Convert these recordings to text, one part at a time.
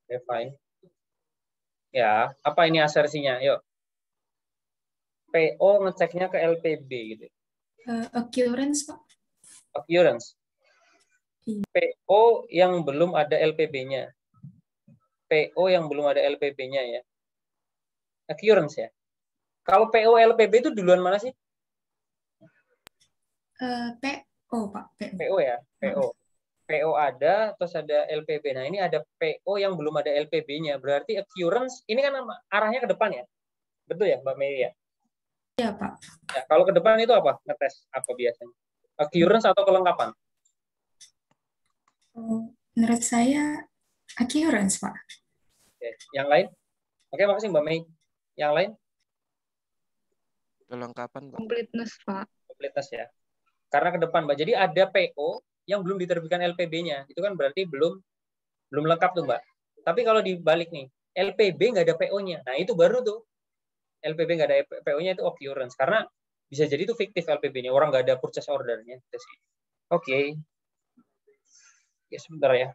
Okay, fine. Ya, apa ini asersinya? Yuk. PO ngeceknya ke LPB gitu. Occurrence, Pak. Occurrence. Iya. PO yang belum ada LPB-nya. PO yang belum ada LPB-nya ya. Occurrence ya. Kalau PO LPB itu duluan mana sih? PO, Pak. PO ya, PO. PO ada, terus ada LPB. Nah, ini ada PO yang belum ada LPB-nya. Berarti occurrence, ini kan arahnya ke depan ya? Betul ya, Mbak Mei ya? Iya, Pak. Ya, kalau ke depan itu apa? Ngetes apa biasanya? Occurrence atau kelengkapan? Menurut saya occurrence, Pak. Oke. Yang lain? Oke, makasih Mbak Mei. Yang lain? Kelengkapan, Pak. Completeness, Pak. Completeness ya. Karena ke depan, Mbak. Jadi ada PO yang belum diterbitkan LPB-nya. Itu kan berarti belum lengkap tuh, Mbak. Tapi kalau dibalik nih, LPB nggak ada PO-nya. Nah, itu baru tuh. LPB nggak ada PO-nya itu occurrence. Karena bisa jadi itu fiktif LPB-nya. Orang nggak ada purchase order-nya. Oke. Oke, sebentar ya.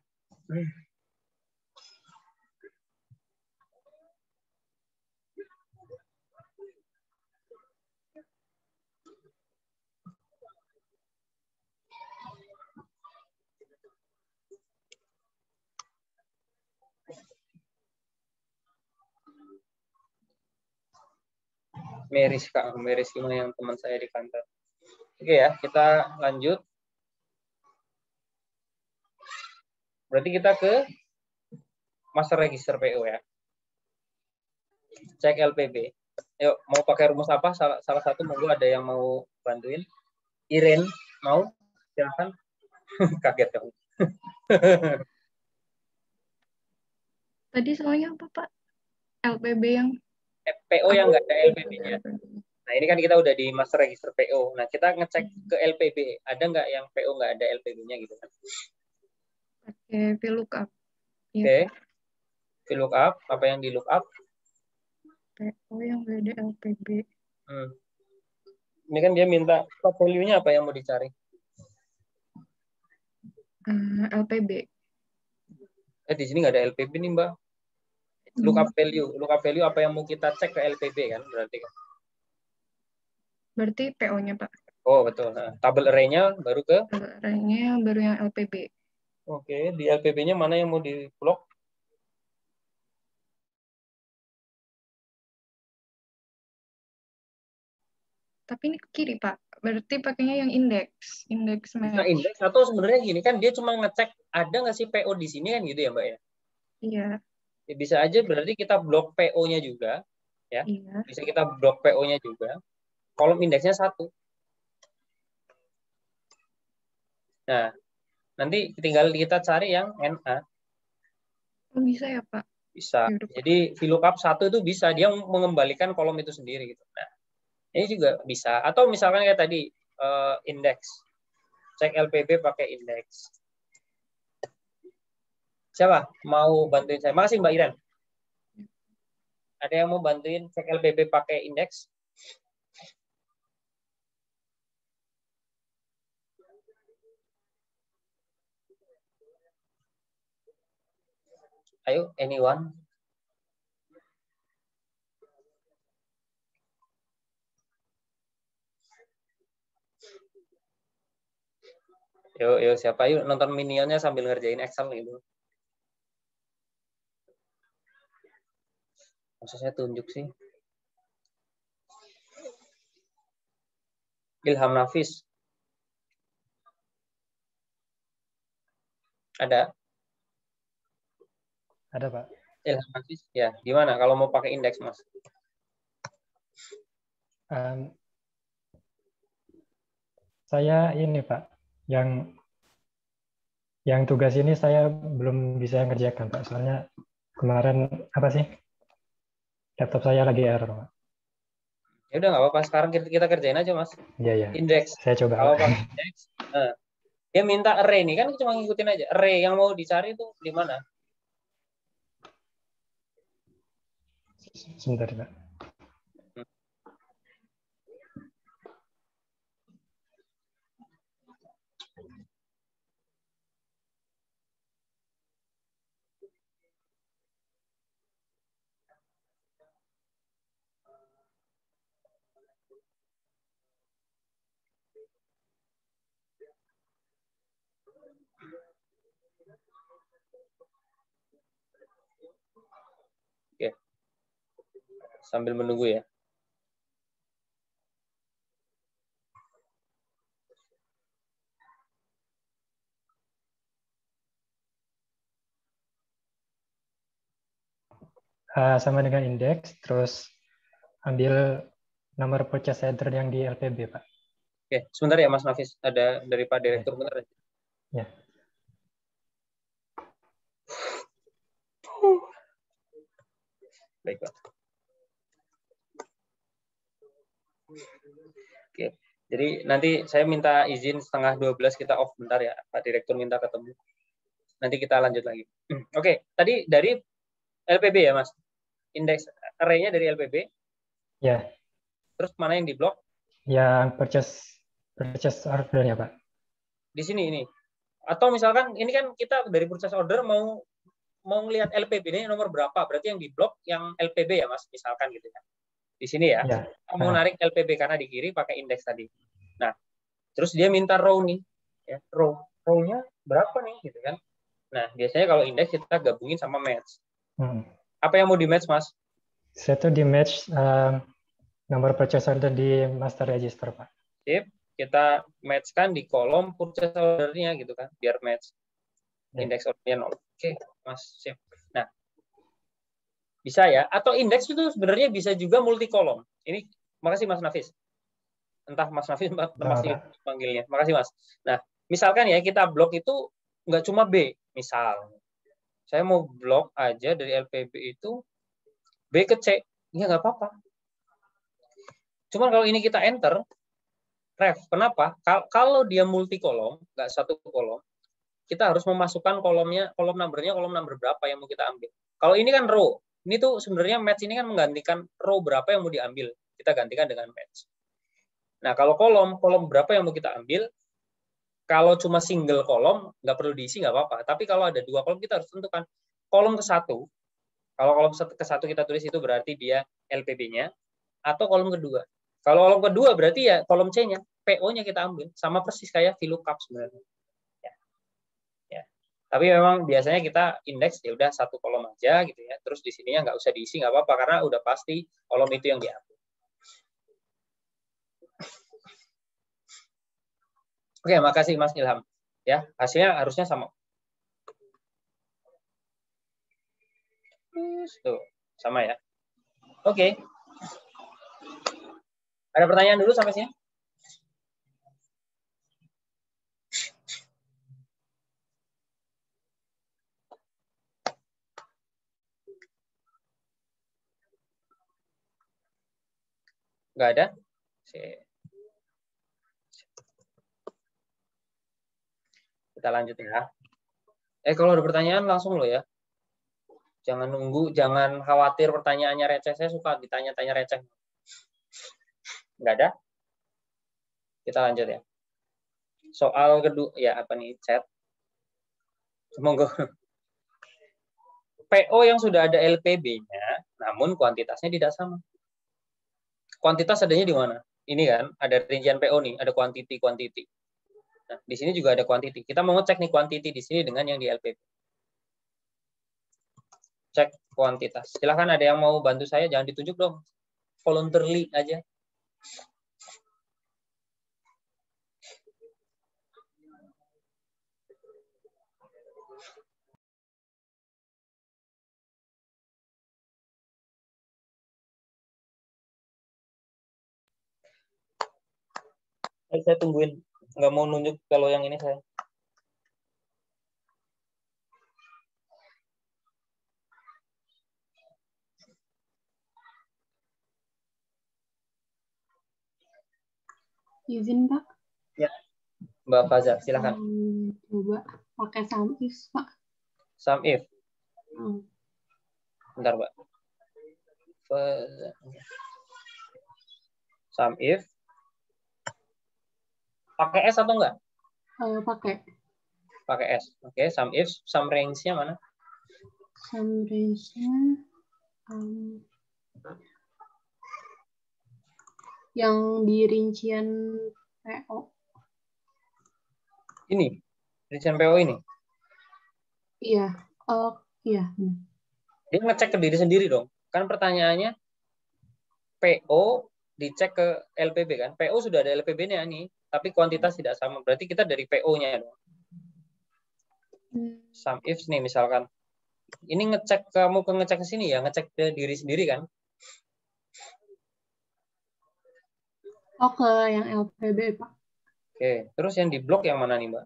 Meris, Kak. Meris cuma yang teman saya di kantor. Oke ya, kita lanjut. Berarti kita ke master register PO ya. Cek LPB. Yuk, mau pakai rumus apa? Salah satu monggo ada yang mau bantuin. Iren, mau? Silakan. Kaget kamu. Tadi soalnya apa, Pak? LPB yang PO yang nggak ada LPB-nya. Nah, ini kan kita udah di master register PO. Nah, kita ngecek ke LPB. Ada nggak yang PO nggak ada LPB-nya gitu kan? pakai VLOOKUP. Ya, Oke. VLOOKUP, apa yang di lookup? PO yang nggak ada LPB. Ini kan dia minta value-nya apa yang mau dicari? LPB. Di sini nggak ada LPB nih, Mbak. Lookup value apa yang mau kita cek ke LPB kan berarti kan? Berarti PO-nya, Pak. Oh, betul. Nah, tabel array-nya baru ke? Array-nya baru yang LPB. Oke, di LPB-nya mana yang mau di blok? Tapi ini ke kiri, Pak. Berarti pakainya yang indeks. Indeks match. Nah, indeks atau sebenarnya gini kan dia cuma ngecek ada nggak sih PO di sini kan gitu ya, Mbak ya? Iya. Ya, bisa aja berarti kita blok PO-nya juga ya. Iya. Bisa kita blok PO-nya juga. Kolom indeksnya 1. Nah, nanti tinggal kita cari yang NA. Oh, bisa ya, Pak? Bisa. Yaudah. Jadi VLOOKUP 1 itu bisa dia mengembalikan kolom itu sendiri gitu. Nah, ini juga bisa. Atau misalkan kayak tadi indeks. Cek LPB pakai indeks. Siapa mau bantuin saya? Makasih Mbak Iren. Ada yang mau bantuin cek LPB pakai indeks? Ayo, anyone? Yuk, siapa yuk nonton minionnya sambil ngerjain Excel gitu. Masa saya tunjuk sih. Ilham Nafis. Ada? Ada, Pak. Ilham Nafis. Ya, gimana kalau mau pakai indeks, Mas? Saya ini, Pak, yang tugas ini saya belum bisa ngerjakan, Pak. Soalnya kemarin apa sih? Laptop saya lagi error, Pak. Ya udah nggak apa-apa. Sekarang kita kerjain aja, Mas. Iya, iya. Indeks. Saya coba. Kalau pakai indeks, dia minta array nih kan cuma ngikutin aja. Array yang mau dicari itu di mana? Sebentar, Pak. Oke. Sambil menunggu ya. Sama dengan indeks, terus ambil nomor purchase order yang di LPB, Pak. Oke, sebentar ya Mas Nafis. Ada dari Pak Direktur, benar. Ya. Baik, Pak. Oke, jadi nanti saya minta izin 11:30 kita off bentar ya. Pak Direktur minta ketemu. Nanti kita lanjut lagi. Oke, tadi dari LPB ya, Mas? Indeks array-nya dari LPB. Ya. Terus mana yang diblok? Yang purchase order-nya, Pak. Di sini ini. Atau misalkan ini kan kita dari purchase order mau ngelihat LPB-nya nomor berapa? Berarti yang diblok yang LPB ya, Mas? Misalkan gitu ya. Di sini ya. Ya. Mau narik LPB karena di kiri pakai indeks tadi. Nah, terus dia minta row nih. Ya, row-nya berapa nih gitu kan? Nah, biasanya kalau indeks kita gabungin sama match. Apa yang mau di match, Mas? Saya tuh di match nomor purchase order di master register, Pak. Sip. Kita matchkan di kolom purchase order-nya gitu kan, biar match. Indeks ordernya 0. Oke, Mas. Sip. Nah, bisa ya. Atau indeks itu sebenarnya bisa juga multi kolom. Ini, makasih Mas Nafis. Entah Mas Nafis, Mas panggilnya. Makasih, Mas. Nah, misalkan ya kita blok itu nggak cuma B, misal. Saya mau blok aja dari LPB itu B ke C. Ya nggak apa-apa. Cuman kalau ini kita enter, ref, kenapa? Kalau dia multi kolom, nggak satu kolom, kita harus memasukkan kolomnya, kolom number berapa yang mau kita ambil. Kalau ini kan row, ini tuh sebenarnya match ini kan menggantikan row berapa yang mau diambil. Kita gantikan dengan match. Nah, kalau kolom berapa yang mau kita ambil, kalau cuma single kolom, nggak perlu diisi, nggak apa-apa. Tapi kalau ada dua kolom, kita harus tentukan kolom ke satu. Kalau kolom ke satu kita tulis itu berarti dia LPB-nya, atau kolom kedua. Kalau kolom kedua berarti ya kolom C-nya, PO-nya kita ambil. Sama persis kayak VLOOKUP sebenarnya. Ya. Tapi memang biasanya kita indeks ya udah satu kolom aja gitu ya. Terus di sininya nggak usah diisi, nggak apa-apa, karena udah pasti kolom itu yang diambil. Oke, makasih Mas Ilham. Ya, hasilnya harusnya sama. Tuh, sama ya. Oke. Ada pertanyaan dulu sampai sini? Nggak ada? Kita lanjut ya. Kalau ada pertanyaan langsung loh ya. Jangan nunggu, jangan khawatir pertanyaannya receh. Saya suka ditanya-tanya receh. Nggak ada? Kita lanjut ya. Soal kedua, ya apa nih, chat. Monggo. PO yang sudah ada LPB-nya, namun kuantitasnya tidak sama. Kuantitas adanya di mana? Ini kan, ada rincian PO nih, ada quantity. Nah, di sini juga ada quantity. Kita mau ngecek nih quantity di sini dengan yang di LPB. Cek kuantitas. Silahkan ada yang mau bantu saya, jangan ditunjuk dong. Voluntarily aja. Saya tungguin. Nggak mau nunjuk kalau yang ini saya. Izin, Pak. Ya, Mbak Faza, silakan. Coba pakai sum if, Pak. Sum if. Bentar, Mbak. Sum if. Pakai S atau enggak? Pakai. Pakai S. Oke, sum if. Sum range-nya mana? Sum range-nya yang di rincian PO. Ini, rincian PO ini. Iya. Iya. Dia ngecek ke diri sendiri dong. Kan pertanyaannya PO dicek ke LPB kan. PO sudah ada LPB-nya nih, tapi kuantitas tidak sama. Berarti kita dari PO-nya dong. Sum if nih misalkan. Ini ngecek kamu ngecek ke sini ya, ngecek ke diri sendiri kan. Oh, ke yang LPB, Pak. Oke, terus yang di blok yang mana nih, Mbak?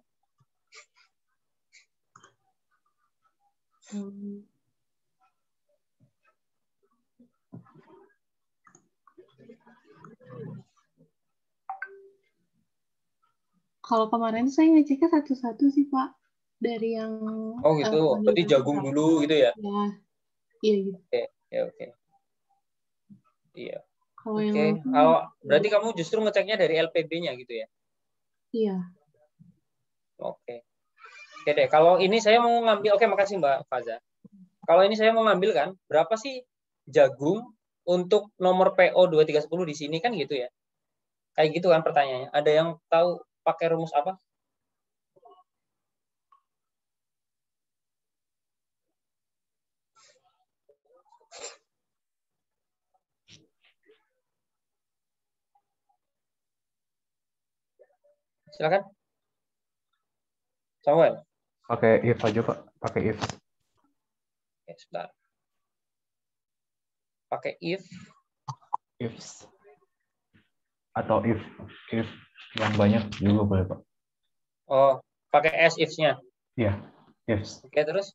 Kalau kemarin saya ngeceknya satu-satu sih, Pak. Dari yang Oh gitu, berarti jagung dulu gitu ya? Ya, iya gitu. Oke. Iya. Kalau Oke, yang berarti kamu justru ngeceknya dari LPB-nya gitu ya? Iya. Oke. Oke deh, kalau ini saya mau ngambil, oke makasih Mbak Faza. Kalau ini saya mau ngambil kan, berapa sih jagung untuk nomor PO 2310 di sini kan gitu ya? Kayak gitu kan pertanyaannya. Ada yang tahu pakai rumus apa? Silakan. Samuel. Pakai if aja, Pak. Pakai if. Oke, sebentar. Pakai if. Ifs. Atau if yang banyak juga boleh, Pak. Oh, pakai as if-nya. Iya, ifs. Oke, terus?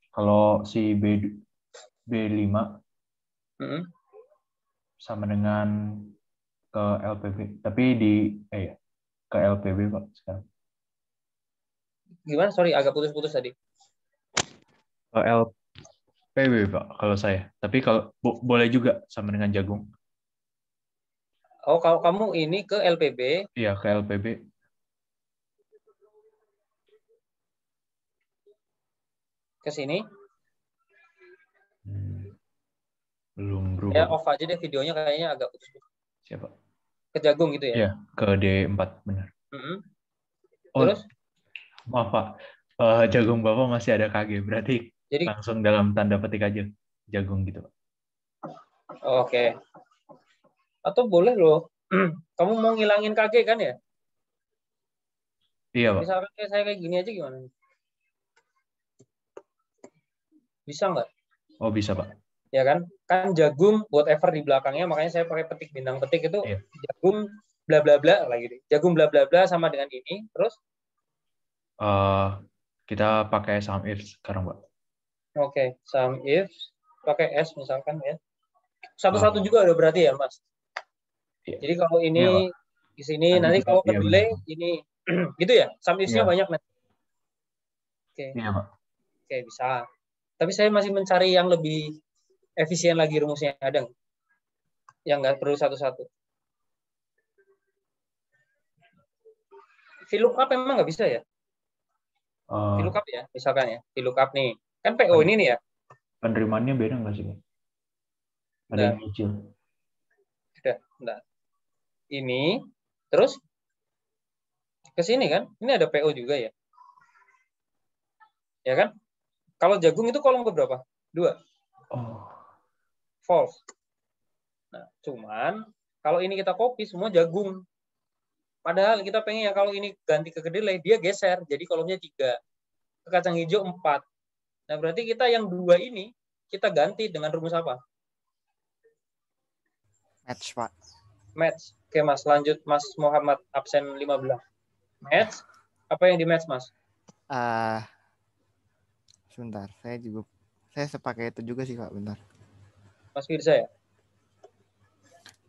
Kalau si B5 sama dengan ke LPB, tapi ke LPB, Pak, sekarang. Gimana? Sorry, agak putus-putus tadi. Ke LPB, Pak, kalau saya. Tapi kalau boleh juga sama dengan jagung. Oh, kalau kamu ini ke LPB. Iya, ke LPB. Ke sini. Belum berubah. Ya, off aja deh videonya, kayaknya agak putus-putus. Siapa? Ke jagung gitu ya? Iya, ke D4, benar. Terus? Maaf, Pak. Jagung Bapak masih ada KG, berarti Jadi, langsung dalam tanda petik aja. Jagung gitu, Pak. Oke. Atau boleh loh. Kamu mau ngilangin KG kan ya? Iya, Pak. Misalkan kayak saya kayak gini aja gimana? Bisa nggak? Oh, bisa, Pak. Ya kan? Kan jagung whatever di belakangnya, makanya saya pakai petik bintang petik itu Iya. jagung bla bla bla lagi. Jagung bla bla bla sama dengan ini. Terus? Kita pakai sum if sekarang, Pak. Oke, sum if pakai S misalkan ya. Satu-satu juga ada berarti ya, Mas. Iya. Jadi kalau ini Iya, di sini nanti kalau ke delay ini gitu ya. Sum if-nya banyak nanti. Oke. Iya, Pak. Oke, bisa. Tapi saya masih mencari yang lebih efisien lagi rumusnya, ada nggak? Yang nggak perlu satu-satu. VLOOKUP memang nggak bisa ya? VLOOKUP ya, misalkan ya. VLOOKUP nih. Kan PO ini nih ya. Penerimaannya beda nggak sih, Pak? Ada yang kecil. Udah. Ini, terus ke sini kan? Ini ada PO juga ya. Ya kan? Kalau jagung itu kolom ke berapa? 2. False. Nah, cuman kalau ini kita copy semua jagung. Padahal kita pengen ya kalau ini ganti ke kedelai, dia geser. Jadi kolomnya 3. Ke kacang hijau 4. Nah, berarti kita yang 2 ini, kita ganti dengan rumus apa? Match, Pak. Match. Oke, Mas. Lanjut, Mas Muhammad, absen 15. Match. Apa yang di match, Mas? Sebentar, saya sepakai itu juga sih, Pak, bentar. Mas Firza ya?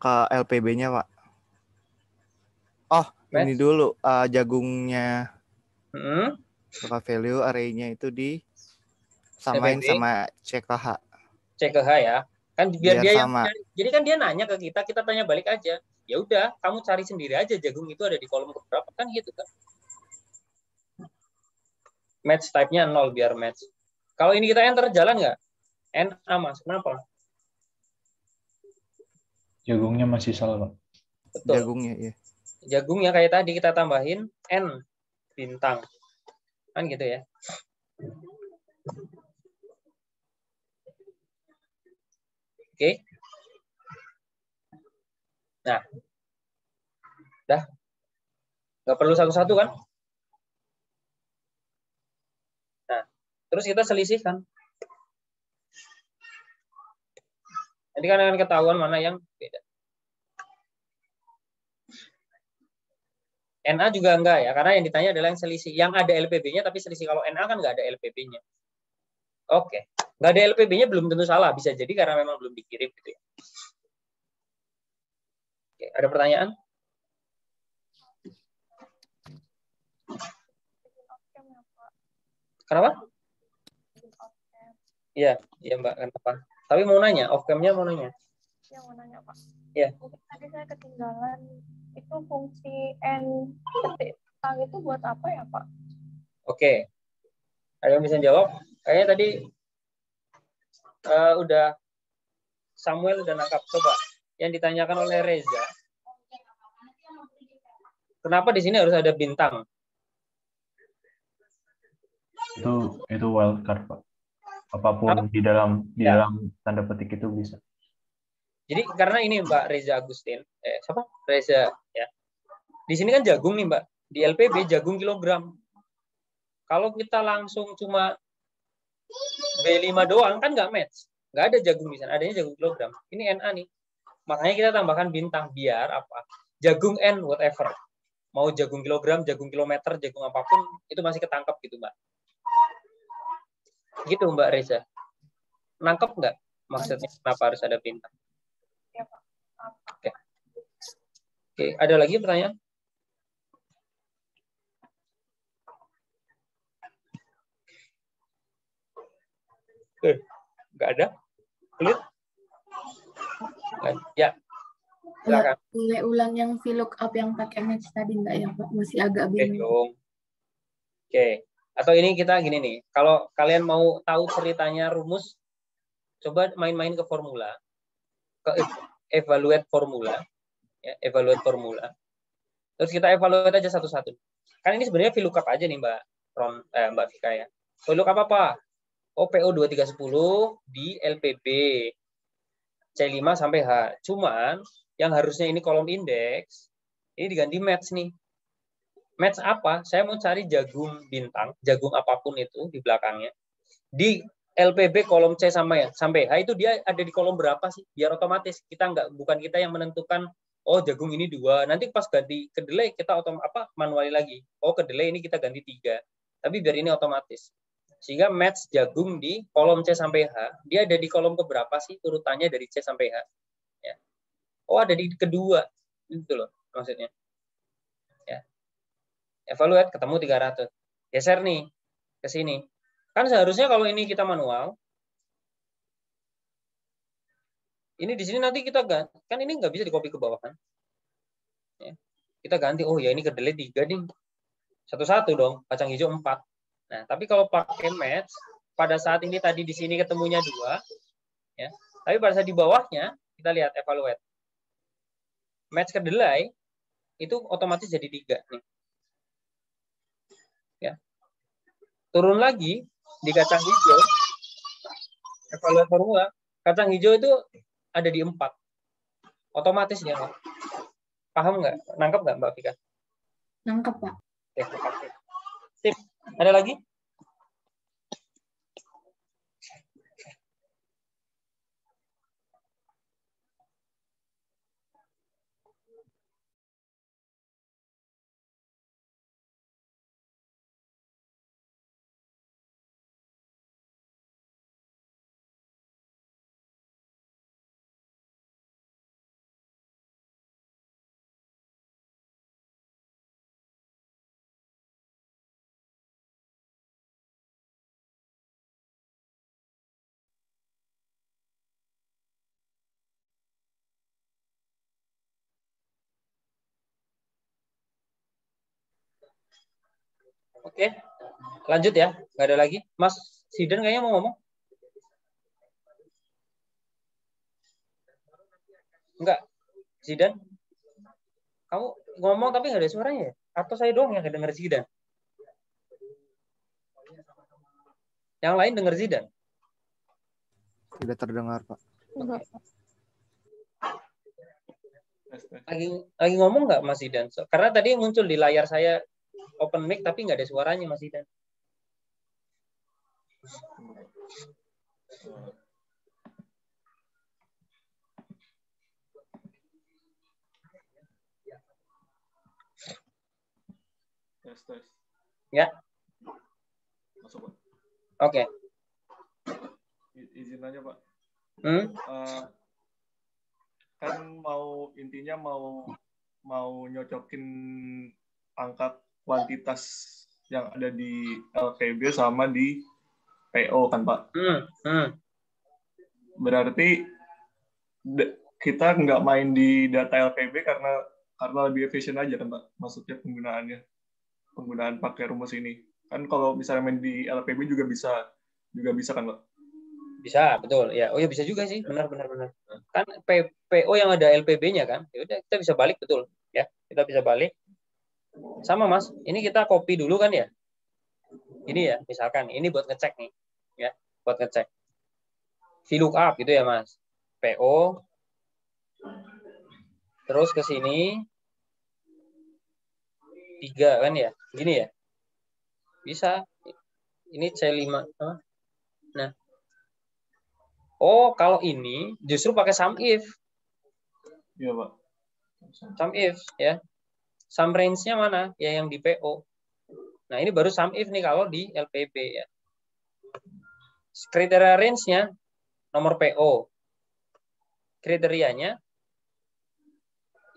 Ke LPB-nya, Pak. Oh, match. Ini dulu jagungnya. Suka value array-nya itu disamain sama CKH. CKH ya. Kan biar dia sama. Jadi kan dia nanya ke kita tanya balik aja. Ya udah, kamu cari sendiri aja jagung itu ada di kolom keberapa kan gitu kan. Match type-nya 0 biar match. Kalau ini kita enter jalan nggak? NA, Mas. Kenapa? Jagungnya masih salah, Pak. Betul. Jagungnya, iya. Jagungnya kayak tadi kita tambahin N bintang. Kan gitu ya. Oke. Nah, dah. Nggak perlu satu-satu kan? Nah, terus kita selisihkan. Nanti kan akan ketahuan mana yang beda. NA juga enggak ya, karena yang ditanya adalah yang selisih. Yang ada LPB-nya, tapi selisih. Kalau NA kan nggak ada LPB-nya. Oke. Nggak ada LPB-nya belum tentu salah. Bisa jadi karena memang belum dikirim. Gitu ya. Oke, ada pertanyaan? Kenapa? Iya, iya Mbak. Kenapa? Tapi mau nanya, off-cam-nya mau nanya. Yang mau nanya Pak. Iya. Tadi saya ketinggalan, itu fungsi N ketik A itu buat apa ya Pak? Oke. Ada yang bisa jawab? Kayaknya tadi udah Samuel udah nangkap. Coba yang ditanyakan oleh Reza. Kenapa di sini harus ada bintang? Itu wildcard, Pak. Apapun di dalam tanda petik itu bisa. Jadi karena ini Mbak Reza Agustin, siapa? Reza ya. Di sini kan jagung nih Mbak. Di LPB jagung kilogram. Kalau kita langsung cuma B5 doang kan nggak match. Nggak ada jagung di sana, adanya jagung kilogram. Ini NA nih. Makanya kita tambahkan bintang biar apa? Jagung N whatever. Mau jagung kilogram, jagung kilometer, jagung apapun itu masih ketangkep gitu Mbak. Gitu Mbak Reza. Nangkep nggak maksudnya kenapa harus ada bintang? Ya Pak. Oke. Oke, ada lagi pertanyaan? Nggak ada? Clear? Ya. Silakan. Boleh ulang yang VLOOKUP yang pakai match tadi nggak ya Pak? Masih agak bingung. Oke. Atau ini kita gini nih. Kalau kalian mau tahu ceritanya rumus, coba main-main ke formula. Ke evaluate formula. Ya, evaluate formula. Terus kita evaluate aja satu-satu. Kan ini sebenarnya VLOOKUP aja nih Mbak Vika ya. VLOOKUP apa? PO 2310 di LPB C5 sampai H. Cuman yang harusnya ini kolom indeks, ini diganti match nih. Match apa? Saya mau cari jagung bintang, jagung apapun itu di belakangnya. Di LPB kolom C sampai H itu dia ada di kolom berapa sih? Biar otomatis bukan kita yang menentukan jagung ini 2. Nanti pas ganti kedelai kita manuali lagi. Kedelai ini kita ganti 3. Tapi biar ini otomatis. Sehingga match jagung di kolom C sampai H, dia ada di kolom keberapa sih urutannya dari C sampai H? Ya. Ada di kedua. Itu loh maksudnya. Ya. Evaluate ketemu 300. Geser nih ke sini. Kan seharusnya kalau ini kita manual, ini di sini nanti kita ganti. Kan ini nggak bisa di copy ke bawah kan? Ya. Kita ganti, ini kedelai 3 nih. Satu-satu dong, kacang hijau 4. Nah, tapi kalau pakai match, pada saat ini tadi di sini ketemunya 2, ya. Tapi pada saat di bawahnya, kita lihat evaluate. Match kedelai, itu otomatis jadi 3. Nih. Ya. Turun lagi, di kacang hijau, evaluate formula, kacang hijau itu ada di 4. Otomatis dia, Pak. Paham nggak? Nangkep nggak, Mbak Vika? Nangkep, Pak. Oke, makasih. Sip. Ada lagi? Oke, lanjut ya. Nggak ada lagi. Mas Sidan kayaknya mau ngomong. Enggak. Zidan, kamu ngomong tapi nggak ada suaranya ya? Atau saya doang yang dengar Zidan? Yang lain dengar Zidan? Tidak terdengar, Pak. Enggak. Lagi ngomong nggak Mas Zidan? Karena tadi muncul di layar saya open mic tapi nggak ada suaranya Mas Zidan. Tes. Ya. Masuk, Pak. Oke. Izin aja, Pak. Hmm? Kan intinya mau nyocokin angka kuantitas yang ada di LPB sama di PO kan, Pak? Berarti kita nggak main di data LPB karena lebih efisien aja kan, Pak? Maksudnya penggunaan pakai rumus ini. Kan kalau misalnya main di LPB juga bisa kan, Pak? Bisa, betul. Ya, oh ya bisa juga sih, benar. Kan PO yang ada LPB-nya kan, ya udah kita bisa balik betul, ya. Kita bisa balik. Sama Mas, ini kita copy dulu kan ya. Ini ya, misalkan ini buat ngecek nih, ya, buat ngecek. VLOOKUP gitu ya Mas. PO terus ke sini 3 kan ya, gini ya. Bisa. Ini C5. Nah. Oh, kalau ini justru pakai SUMIF. Iya, Pak. SUMIF ya. Sum range-nya mana? Ya yang di PO. Nah, ini baru SUMIF nih kalau di LPB ya. Kriteria range-nya nomor PO. Kriterianya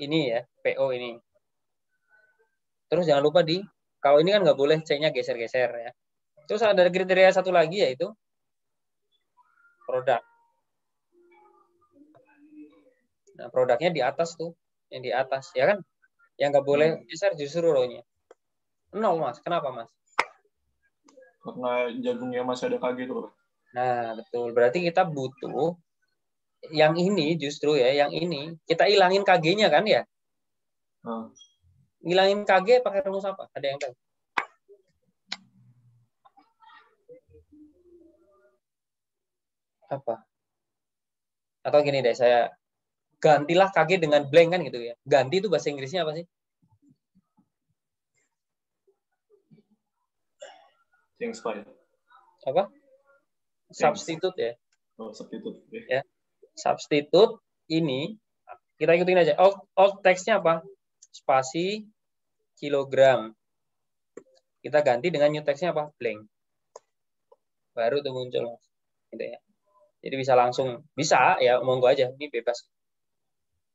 ini ya, PO ini. Terus jangan lupa kalau ini kan nggak boleh C-nya geser-geser ya. Terus ada kriteria satu lagi yaitu produk. Nah, produknya di atas tuh, yang di atas, ya kan? Yang nggak boleh geser justru row-nya. 0, Mas. Kenapa, Mas? Karena jagungnya masih ada KG tuh, Pak. Nah, betul. Berarti kita butuh yang ini justru ya, yang ini. Kita hilangin KG-nya kan ya? Ngilangin KG pakai rumus apa? Ada yang tahu? Apa? Atau gini deh, saya gantilah KG dengan blank kan gitu ya. Ganti itu bahasa Inggrisnya apa sih? Change file. Apa? Substitute ya. Oh, substitute. Okay. Ya. Substitute ini kita ikutin aja. Alt text-nya apa? Spasi kilogram. Kita ganti dengan new text-nya apa? Blank. Baru tuh muncul, Mas. Gitu ya. Jadi bisa langsung, bisa ya, monggo aja, ini bebas.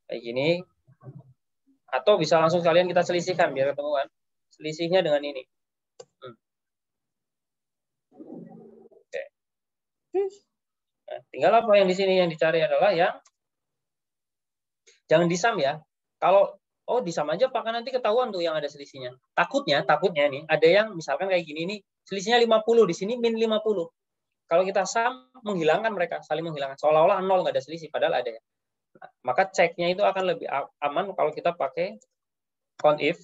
Kayak gini. Atau bisa langsung kalian kita selisihkan biar ketemu kan. Selisihnya dengan ini. Oke. Nah, tinggal apa yang di sini yang dicari adalah yang jangan disam ya. Kalau disam aja Pak, kan nanti ketahuan tuh yang ada selisihnya. Takutnya nih ada yang misalkan kayak gini nih, selisihnya 50, di sini min 50. Kalau kita sum, menghilangkan mereka, saling menghilangkan. Seolah-olah 0 nggak ada selisih, padahal ada ya. Nah, maka ceknya itu akan lebih aman kalau kita pakai count if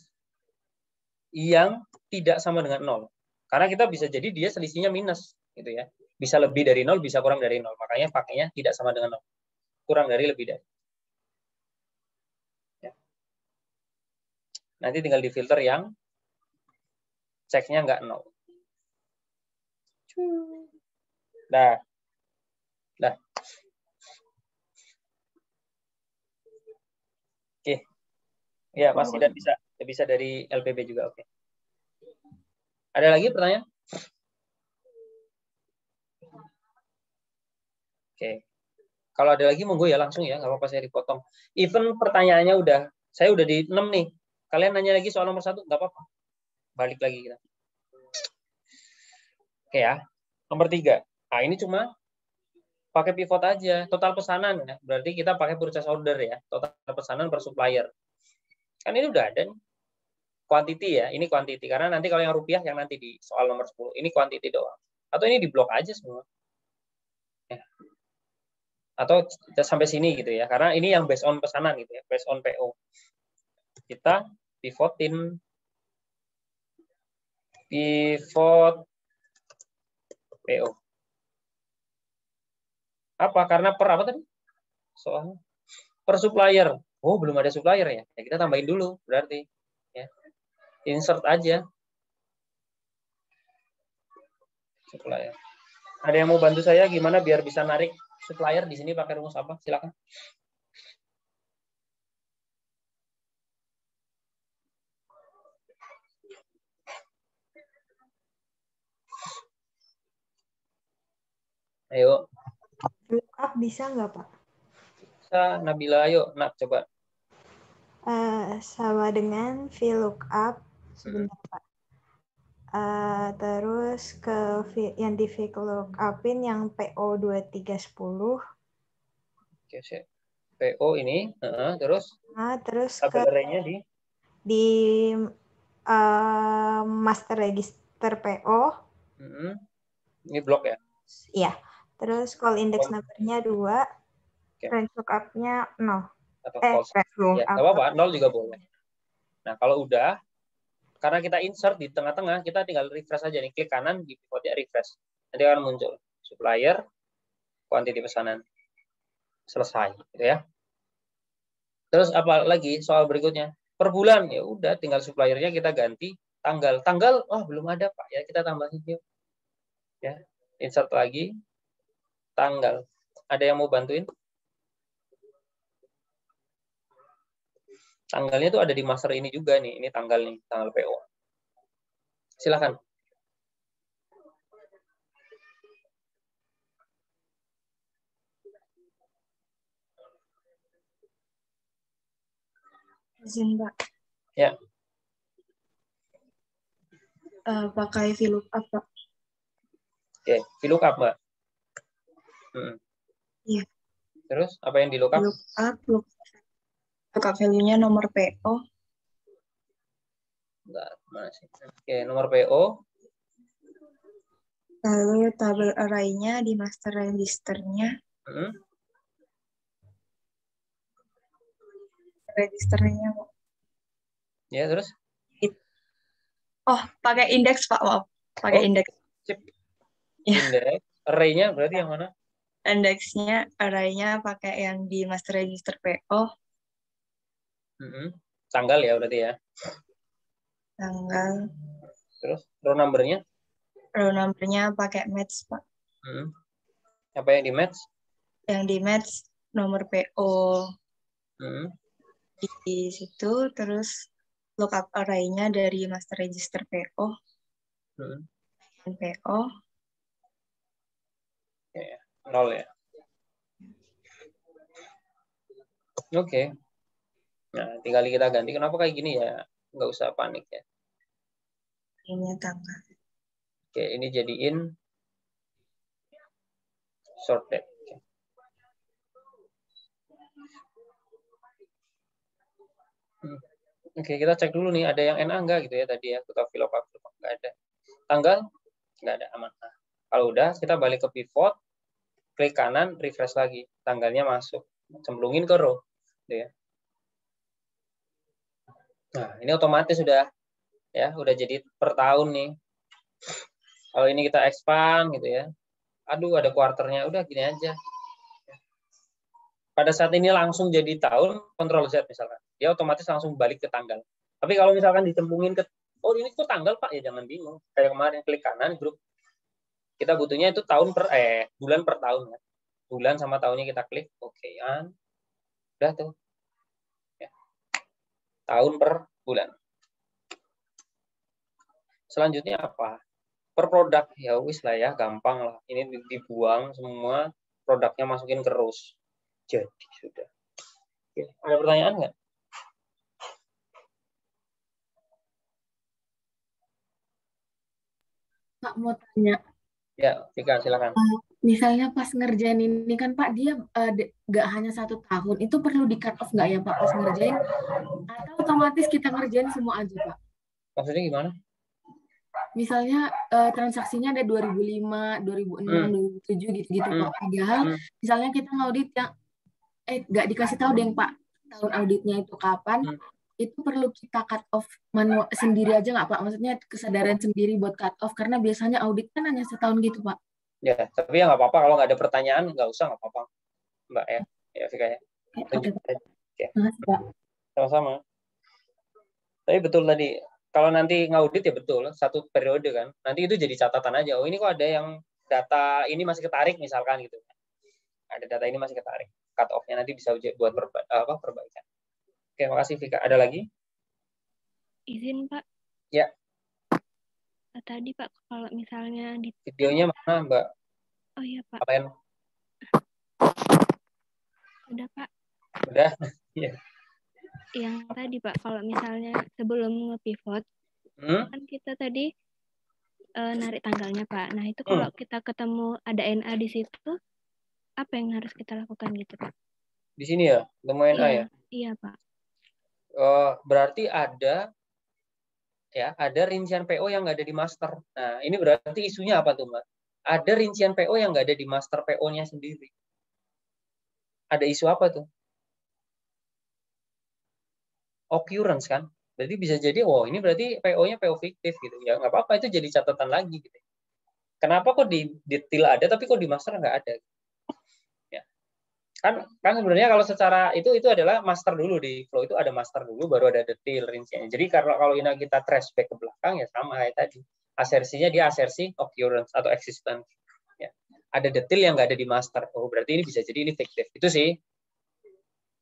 yang tidak sama dengan 0. Karena kita bisa jadi dia selisihnya minus, gitu ya. Bisa lebih dari 0, bisa kurang dari 0. Makanya pakainya tidak sama dengan 0. Kurang dari, lebih dari. Ya. Nanti tinggal difilter yang ceknya nggak 0. Nah. Oke. Ya, Mas tidak bisa dari LPB juga. Oke. Ada lagi pertanyaan? Oke. Kalau ada lagi monggo ya langsung ya, nggak apa-apa saya dipotong. Even pertanyaannya saya udah di 6 nih. Kalian nanya lagi soal nomor 1, nggak apa-apa. Balik lagi kita. Oke ya. Nomor 3. Nah, ini cuma pakai pivot aja, total pesanan ya. Berarti kita pakai purchase order ya, total pesanan per supplier. Kan ini udah ada nih. Quantity ya, ini quantity. Karena nanti kalau yang rupiah yang nanti di soal nomor 10, ini quantity doang. Atau ini di blok aja semua. Ya. Atau sampai sini gitu ya. Karena ini yang based on pesanan gitu ya, based on PO. Kita pivotin. Pivot PO. Apa? Karena per apa tadi? soalnya. Per supplier. Oh, belum ada supplier ya. Ya kita tambahin dulu berarti. Ya. Insert aja. Supplier. Ada yang mau bantu saya gimana biar bisa narik supplier di sini pakai rumus apa? Silakan. Ayo. Lookup bisa nggak, Pak? Bisa, Nabila, ayo. Nak, coba. Sama dengan VLOOKUP. Sebentar, Pak. Terus yang di VLOOKUP-in yang PO2310. Oke, PO ini. Terus? Terus tabel array-nya di master register PO. Ini blok ya? Iya. Terus call index number-nya 2. Range lookup-nya 0. Atau false. Ya, nggak apa-apa, 0 juga boleh. Nah, kalau udah, karena kita insert di tengah-tengah, kita tinggal refresh aja nih. Klik kanan, di pivotnya refresh. Nanti akan muncul supplier, quantity pesanan. Selesai, gitu ya. Terus apa lagi soal berikutnya? Per bulan, ya udah, tinggal suppliernya kita ganti tanggal. Tanggal, belum ada, Pak. Ya, kita tambahin yuk. Ya, insert lagi. Tanggal. Ada yang mau bantuin? Tanggalnya itu ada di master ini juga nih. Ini tanggal nih, tanggal PO. Silakan. Izin, Pak. Ya. Pakai VLOOKUP, Pak. Oke, VLOOKUP, Mbak. Iya. Terus apa yang di lookup? Lookup value-nya nomor PO. Enggak, masih. Oke, nomor PO. Lalu tabel array-nya di master register-nya. Registernya. Ya, terus? Oh, pakai indeks, Pak. Maaf. Pakai indeks. Sip. Indeks. Array-nya berarti yang mana? Indeksnya, array-nya pakai yang di master register PO. Tanggal ya berarti ya? Tanggal. Terus row number-nya? Row number-nya pakai match, Pak. Apa yang di match? Yang di match nomor PO. Di situ, terus lookup array-nya dari master register PO. PO. Ya, 0 ya. Oke. Nah, tinggal kita ganti. Kenapa kayak gini ya? Nggak usah panik ya. Ini tanggal. Oke, ini jadiin sorted. Oke, kita cek dulu nih. Ada yang NA enggak gitu ya tadi ya. Kita VLOOKUP nggak ada. Tanggal nggak ada, aman. Nah, kalau udah, kita balik ke pivot. Klik kanan, refresh lagi. Tanggalnya masuk. Cemplungin ke row. Gitu ya. Nah, ini otomatis udah jadi per tahun nih. Kalau ini kita expand gitu ya. Aduh, ada kuarternya. Udah gini aja. Pada saat ini langsung jadi tahun, Ctrl Z misalkan. Dia otomatis langsung balik ke tanggal. Tapi kalau misalkan dicemplungin ke, ini kok tanggal, Pak, ya jangan bingung. Kayak kemarin klik kanan, grup. Kita butuhnya itu bulan per tahun ya. Bulan sama tahunnya kita klik, oke-an. Udah tuh. Ya. Tahun per bulan. Selanjutnya apa? Per produk. Ya wis lah ya, gampang lah. Ini dibuang semua, produknya masukin ke rows. Jadi sudah. Oke. Ada pertanyaan nggak? Pak mau tanya. Ya, Tika, silakan. Misalnya pas ngerjain ini kan Pak, dia nggak hanya 1 tahun, itu perlu di cut off nggak ya Pak pas ngerjain? Atau otomatis kita ngerjain semua aja Pak? Maksudnya gimana? Misalnya transaksinya ada 2005, 2006, 2007 gitu-gitu Pak. Padahal misalnya kita ngaudit yang nggak dikasih tahu deh Pak tahun auditnya itu kapan. Itu perlu kita cut off manual sendiri aja nggak Pak? Maksudnya kesadaran sendiri buat cut off karena biasanya audit kan hanya setahun gitu Pak. Ya, tapi ya nggak apa-apa kalau nggak ada pertanyaan nggak usah, nggak apa-apa Mbak ya. Ya, Vika ya. Oke, Tunjuk aja. Oke. makasih Pak. Sama-sama. Tapi betul tadi, kalau nanti ngaudit ya betul, satu periode kan. Nanti itu jadi catatan aja. Oh ini kok ada yang data ini masih ketarik misalkan gitu. Ada data ini masih ketarik. Cut off-nya nanti bisa buat perbaikan. Oke, makasih Vika. Ada lagi? Izin Pak. Ya. Tadi Pak, kalau misalnya di Videonya mana Mbak? Oh iya Pak. Kalian? Udah Pak. Udah? Iya. Yang tadi Pak, kalau misalnya sebelum nge-pivot, kan kita tadi narik tanggalnya Pak. Nah itu kalau kita ketemu ada NA di situ, apa yang harus kita lakukan gitu Pak? Di sini ya, ketemu NA ya? Iya Pak. Berarti ada rincian PO yang nggak ada di master. Nah ini berarti isunya apa tuh Mbak? Ada rincian PO yang nggak ada di master PO-nya sendiri. Ada isu apa tuh? Occurrence kan? Berarti bisa jadi, ini berarti PO-nya PO fiktif gitu. Ya nggak apa-apa, itu jadi catatan lagi gitu. Kenapa kok di detail ada, tapi kok di master nggak ada? Ya. Kan sebenarnya kalau secara itu adalah master dulu, di flow itu ada master dulu, baru ada detail rinciannya. Jadi kalau ini kita trace back ke belakang ya sama kayak tadi. Asersinya dia asersi occurrence atau existence. Ya. Ada detail yang nggak ada di master. Oh berarti ini bisa jadi ini fiktif. Itu sih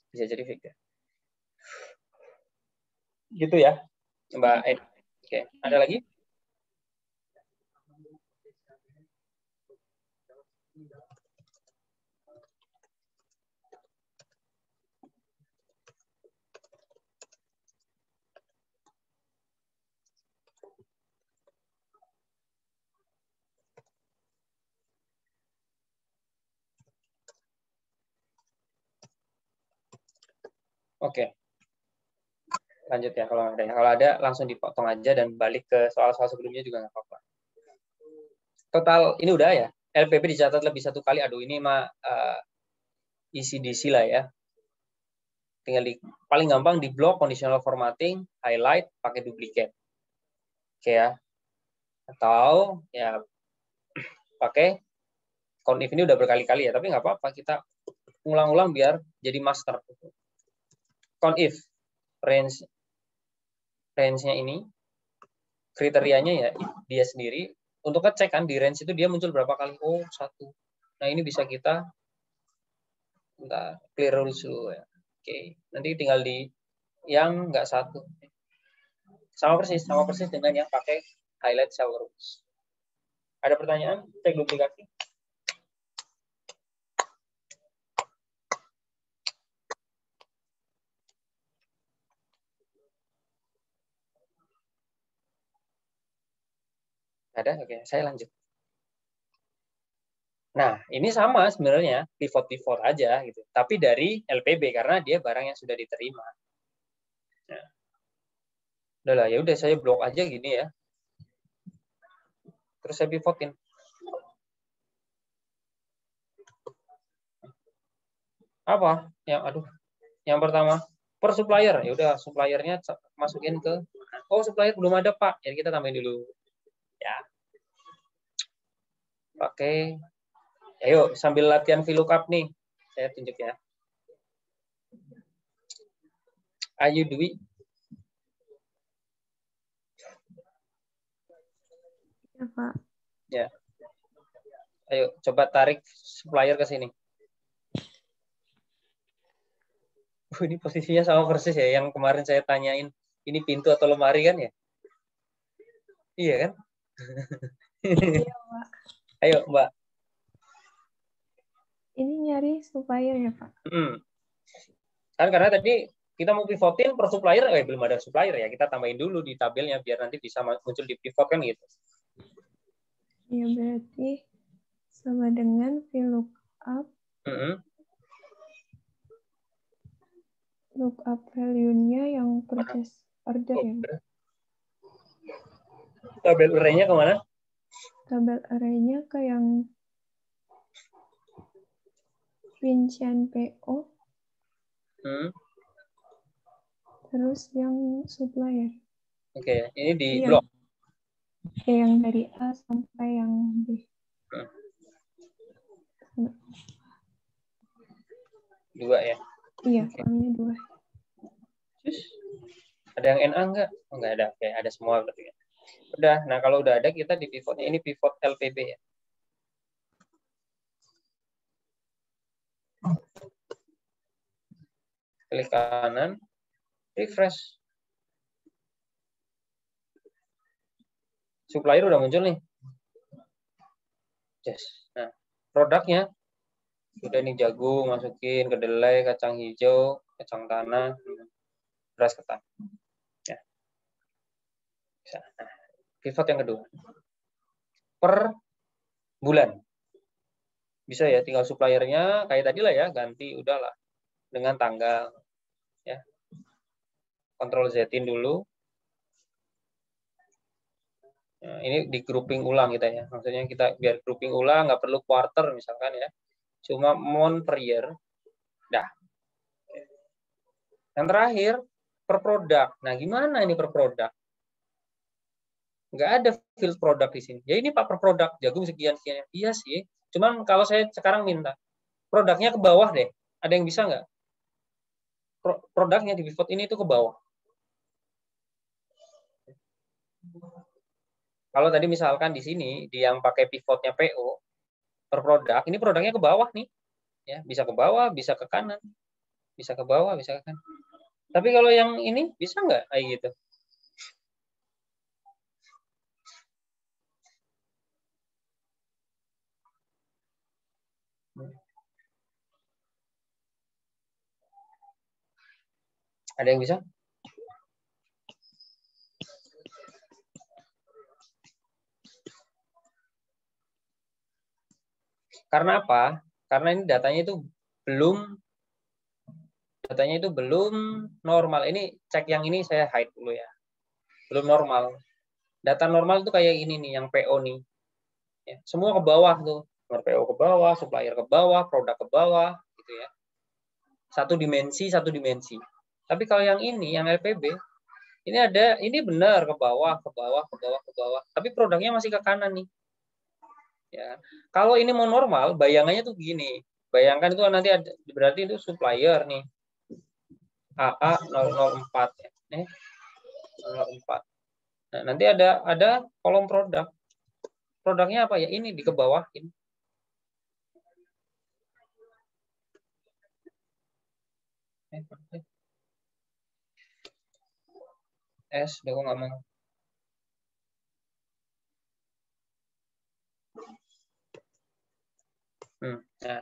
bisa jadi fiktif. Gitu ya, Mbak Ed. Oke, ada lagi? Oke. Lanjut ya kalau ada. Kalau ada langsung dipotong aja dan balik ke soal-soal sebelumnya juga nggak apa-apa. Total ini udah ya. LPB dicatat lebih satu kali. Aduh ini mah ECDC lah ya. Tinggal paling gampang di blok conditional formatting, highlight, pakai duplicate. Oke ya. Atau ya pakai count if ini udah berkali-kali ya, tapi nggak apa-apa, kita ulang-ulang biar jadi master. Count if range-nya ini kriterianya ya dia sendiri untuk ngecek kan di range itu dia muncul berapa kali. Oh, 1. Nah, ini bisa kita clear rules dulu ya. Oke, nanti tinggal di yang nggak 1. Sama persis dengan yang pakai highlight shower rules. Ada pertanyaan? Cek duplikasi. Ada? Oke, saya lanjut. Nah, ini sama sebenarnya, pivot aja gitu. Tapi dari LPB karena dia barang yang sudah diterima. Nah, udahlah, ya udah saya blok aja gini ya. Terus saya pivotin. Apa? Yang pertama, per supplier. Ya udah, suppliernya masukin ke supplier belum ada, Pak. Jadi kita tambahin dulu. Ya. Pakai ayo sambil latihan VLOOKUP nih. Saya tunjuk ya. Ayo Dwi. Ya, Pak. Ya. Ayo coba tarik supplier ke sini. Ini posisinya sama persis ya yang kemarin saya tanyain. Ini pintu atau lemari kan ya? Iya kan? Iya, Pak. Ayo, Mbak. Ini nyari supplier ya, Pak? Kan karena tadi kita mau pivotin per supplier, belum ada supplier ya. Kita tambahin dulu di tabelnya biar nanti bisa muncul di pivot kan gitu. Ya, berarti sama dengan VLOOKUP. Lookup value-nya yang purchase order ya. Tabel array-nya kemana? Tabel array-nya ke yang rincian PO. Terus yang supplier. Oke, ini di blok. Yang dari A sampai yang B. 2 ya. Iya, soalnya 2. Terus ada yang NA enggak? Oh, enggak ada. Oke, ada semua berarti ya. Udah. Nah, kalau udah ada kita di pivotnya ini pivot LPB ya. Klik kanan, refresh. Supplier udah muncul nih. Yes. Nah, produknya sudah nih jagung, masukin kedelai, kacang hijau, kacang tanah, beras ketan. Ya. Nah, pivot yang kedua. Per bulan. Bisa ya, tinggal suppliernya kayak tadi lah ya, ganti udahlah dengan tanggal. Ya. Ctrl Z-in dulu. Nah, ini di grouping ulang kita ya. Maksudnya kita biar grouping ulang, nggak perlu quarter misalkan ya. Cuma month per year. Dah. Yang terakhir, per produk. Nah, gimana ini per produk? Nggak ada field product di sini. Ya ini Pak per produk, jagung sekian-sekian. Iya sih. Cuman kalau saya sekarang minta, produknya ke bawah deh. Ada yang bisa nggak? Produknya di pivot ini itu ke bawah. Kalau tadi misalkan di sini, di yang pakai pivotnya PO, per produk, ini produknya ke bawah nih. Ya, bisa ke bawah, bisa ke kanan. Bisa ke bawah, bisa ke kanan. Tapi kalau yang ini, bisa nggak kayak gitu? Ada yang bisa? Karena apa? Karena ini datanya itu belum normal. Ini cek yang ini saya hide dulu ya. Belum normal. Data normal itu kayak ini nih, yang PO nih. Ya, semua ke bawah tuh. Nomor PO ke bawah, supplier ke bawah, produk ke bawah, gitu ya. Satu dimensi. Tapi kalau yang ini, yang LPB, ini benar ke bawah. Tapi produknya masih ke kanan nih. Ya. Kalau ini mau normal, bayangannya tuh gini. Bayangkan itu nanti ada, berarti itu supplier nih. AA 004 ya. 004. Nah, nanti ada kolom produk. Produknya apa ya? Ini di ke bawahin. Udah kok nggak mau. Nah,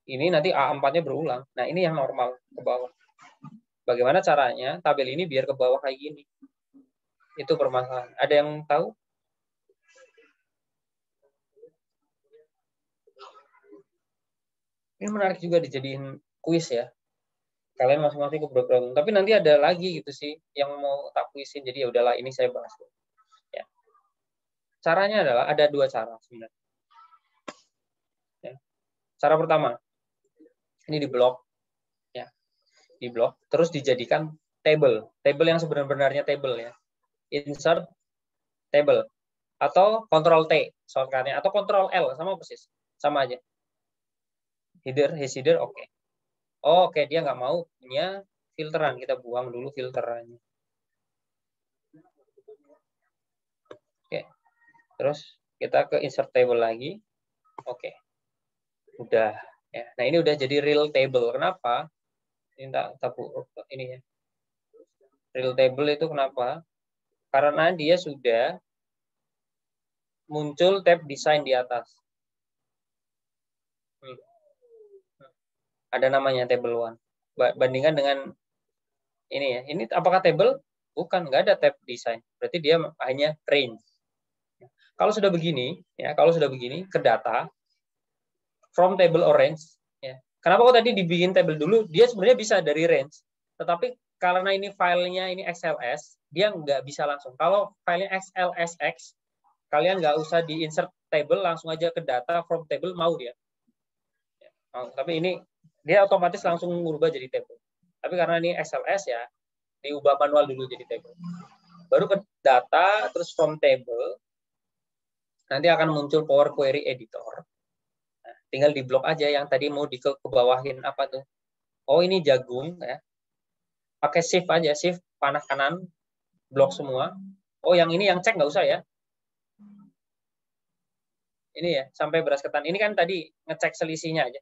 ini nanti A4-nya berulang. Nah, ini yang normal ke bawah. Bagaimana caranya tabel ini biar ke bawah kayak gini? Itu permasalahan. Ada yang tahu? Ini menarik juga dijadiin kuis ya. Kalian masing-masing ke bergabung. Tapi nanti ada lagi gitu sih yang mau tak kuisin. Jadi ya udahlah, ini saya bahas. Ya. Caranya adalah ada 2 cara sebenarnya. Ya. Cara pertama, ini di blok, ya, di blok, terus dijadikan table yang sebenarnya table ya. Insert table atau Ctrl T shortcutnya atau Ctrl L sama persis, sama aja. Header, oke. Oke, dia nggak mau punya filteran, kita buang dulu filterannya. Oke, terus kita ke insert table lagi. Oke, udah. Ya. Nah ini udah jadi real table. Kenapa? Ini ini ya. Real table itu kenapa? Karena dia sudah muncul tab desain di atas. Ada namanya table 1. Bandingkan dengan ini ya. Ini apakah table? Bukan, nggak ada tab desain. Berarti dia hanya range. Kalau sudah begini, ya, ke data from table or range, ya. Kenapa kok tadi dibikin table dulu? Dia sebenarnya bisa dari range, tetapi karena ini filenya ini XLS, dia nggak bisa langsung. Kalau filenya XLSX, kalian nggak usah di insert table, langsung aja ke data from table, mau dia. Ya, mau. Tapi ini dia otomatis langsung merubah jadi table. Tapi karena ini XLS ya, diubah manual dulu jadi table. Baru ke data, terus from table, nanti akan muncul Power Query Editor. Nah, tinggal di blok aja yang tadi mau ke bawahin apa tuh? oh ini jagung ya. Pakai shift aja, shift panah kanan, blok semua. Oh yang ini yang cek nggak usah ya. Ini ya, sampai beras ketan. Ini kan tadi ngecek selisihnya aja.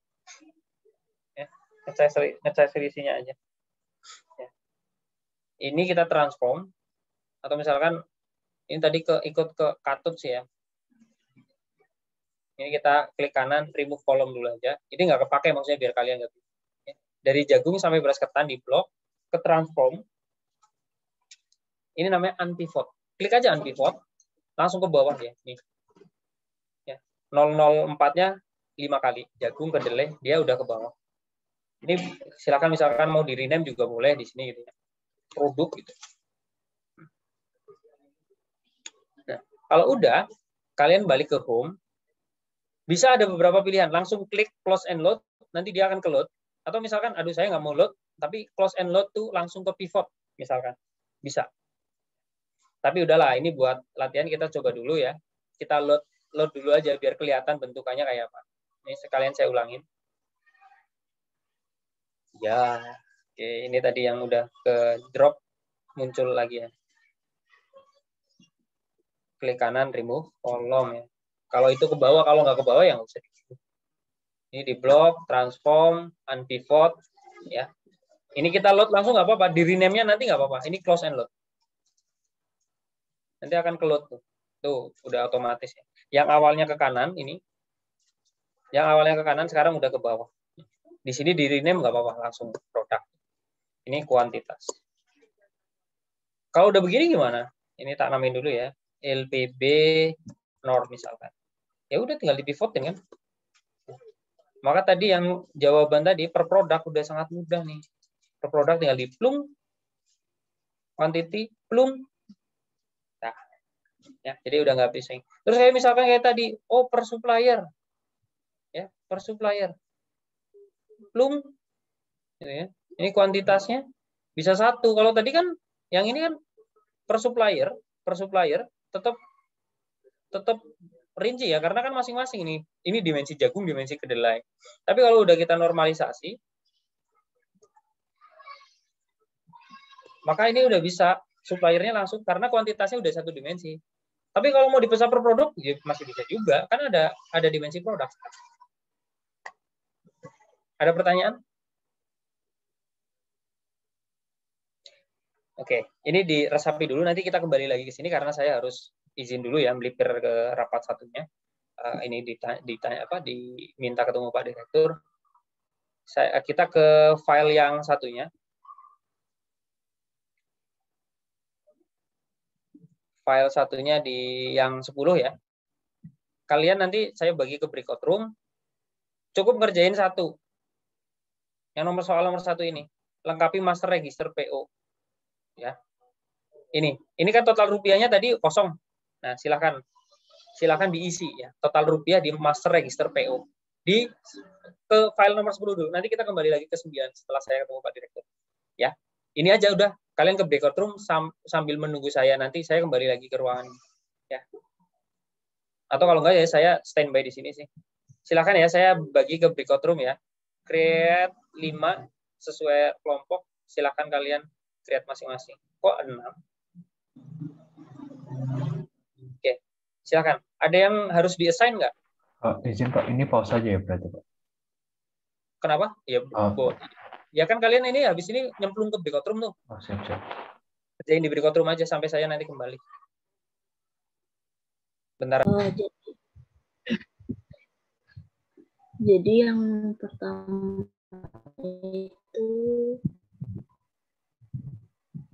Ya, ngecek selisihnya aja. Ya. Ini kita transform. Atau misalkan, ini tadi ikut ke katut sih ya. Ini kita klik kanan, remove column dulu aja. Ini nggak kepake maksudnya biar kalian nggak. Ya. Dari jagung sampai beras ketan di blok, ke transform. Ini namanya unpivot. Klik aja unpivot, langsung ke bawah ya. Nih. 004-nya 5 kali. Jagung, kedelai, dia udah ke bawah. Ini silakan misalkan mau di rename juga boleh di sini gitu ya. Produk gitu. Nah, kalau udah, kalian balik ke home. Bisa ada beberapa pilihan. Langsung klik close and load, nanti dia akan ke load. Atau misalkan, aduh saya nggak mau load, tapi close and load tuh langsung ke pivot, misalkan. Bisa. Tapi udahlah, ini buat latihan kita coba dulu ya. Kita load dulu aja biar kelihatan bentukannya kayak apa. Ini sekalian saya ulangin. Ya, oke, ini tadi yang udah ke drop muncul lagi ya. Klik kanan remove column ya. Kalau itu ke bawah, kalau nggak ke bawah ya nggak usah. Ini di blok, transform, unpivot ya. Ini kita load langsung nggak apa-apa. Di rename-nya nanti nggak apa-apa. Ini close and load. Nanti akan ke load tuh. Tuh, udah otomatis ya. Yang awalnya ke kanan ini, yang awalnya ke kanan sekarang udah ke bawah. Di sini di rename nggak apa-apa, langsung produk. Ini kuantitas. Kalau udah begini gimana? Ini tak namain dulu ya, LPB norm misalkan. Ya udah tinggal di pivotin kan. Maka tadi yang jawaban tadi per produk udah sangat mudah nih. Per produk tinggal di plung, quantity, plung. Ya, jadi udah nggak pusing. Terus kayak misalkan kayak tadi, oh per supplier, ya per supplier, plung, gitu ya. Ini kuantitasnya bisa 1. Kalau tadi kan, yang ini kan per supplier tetap rinci ya, karena kan masing-masing ini dimensi jagung, dimensi kedelai. Tapi kalau udah kita normalisasi, maka ini udah bisa suppliernya langsung karena kuantitasnya udah 1 dimensi. Tapi kalau mau dipesan per produk, ya masih bisa juga. Kan ada dimensi produk. Ada pertanyaan? Oke, ini diresapi dulu. Nanti kita kembali lagi ke sini karena saya harus izin dulu ya, melipir ke rapat satunya. Ini diminta ketemu Pak Direktur. Kita ke file yang satunya. File satunya di yang 10 ya. Kalian nanti saya bagi ke breakout room. Cukup ngerjain 1. Yang soal nomor 1 ini. Lengkapi master register PO. Ya. Ini kan total rupiahnya tadi kosong. Nah, silakan diisi ya. Total rupiah di master register PO. Ke file nomor 10 dulu. Nanti kita kembali lagi ke 9 setelah saya ketemu Pak Direktur. Ya. Ini aja udah. Kalian ke breakout room sambil menunggu saya. Nanti saya kembali lagi ke ruangan. Ya. Atau kalau enggak ya saya standby di sini sih. Silakan ya, saya bagi ke breakout room ya. Create 5 sesuai kelompok. Silakan kalian create masing-masing. Kok 6? Oke. Silakan. Ada yang harus di-assign nggak? Izin Pak, ini pause aja ya berarti Pak. Kenapa? Ya, ya kan kalian ini habis ini nyemplung ke breakout room tuh. Oh, siap. Kerjain di breakout room aja sampai saya nanti kembali. Bentar. Jadi yang pertama itu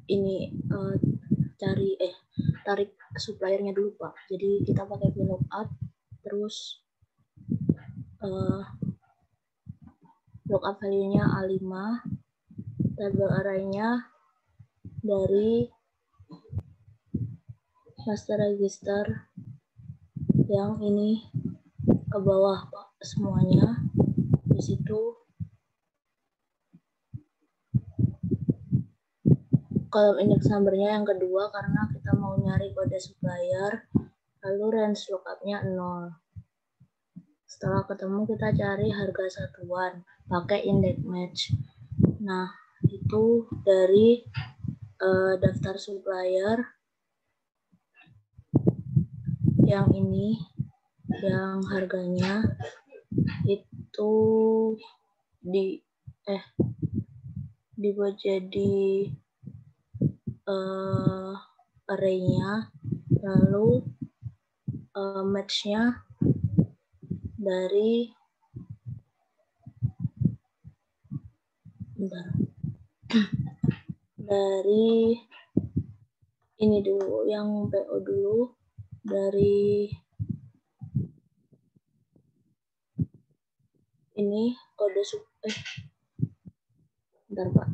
ini tarik suppliernya dulu Pak. Jadi kita pakai VLOOKUP, terus lookup value-nya A5, table array-nya dari master register yang ini ke bawah Pak, semuanya. Di situ kolom index number-nya yang kedua karena kita mau nyari kode supplier, lalu range lookup-nya 0. Setelah ketemu kita cari harga satuan pakai index match. Nah, itu dari daftar supplier yang ini, yang harganya itu dibuat jadi array-nya, lalu match-nya dari dari ini dulu, yang PO dulu, dari ini kode bentar Pak.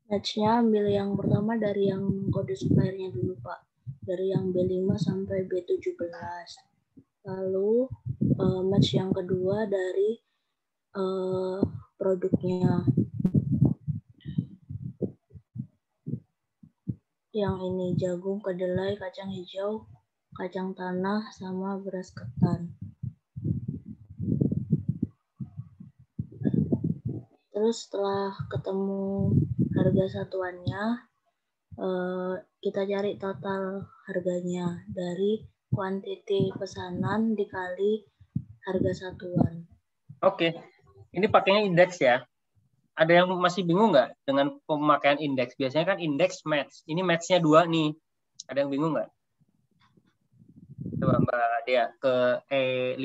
Match-nya ambil yang pertama dari yang kode suppliernya dulu Pak, dari yang B5 sampai B17. Lalu match yang kedua dari produknya. Yang ini jagung, kedelai, kacang hijau, kacang tanah, sama beras ketan. Terus setelah ketemu harga satuannya, kita cari total harganya dari kuantiti pesanan dikali harga satuan. Oke, ini pakainya indeks ya. Ada yang masih bingung nggak dengan pemakaian indeks? Biasanya kan indeks match. Ini match-nya 2 nih. Ada yang bingung nggak? Coba Mbak Dea ke E5.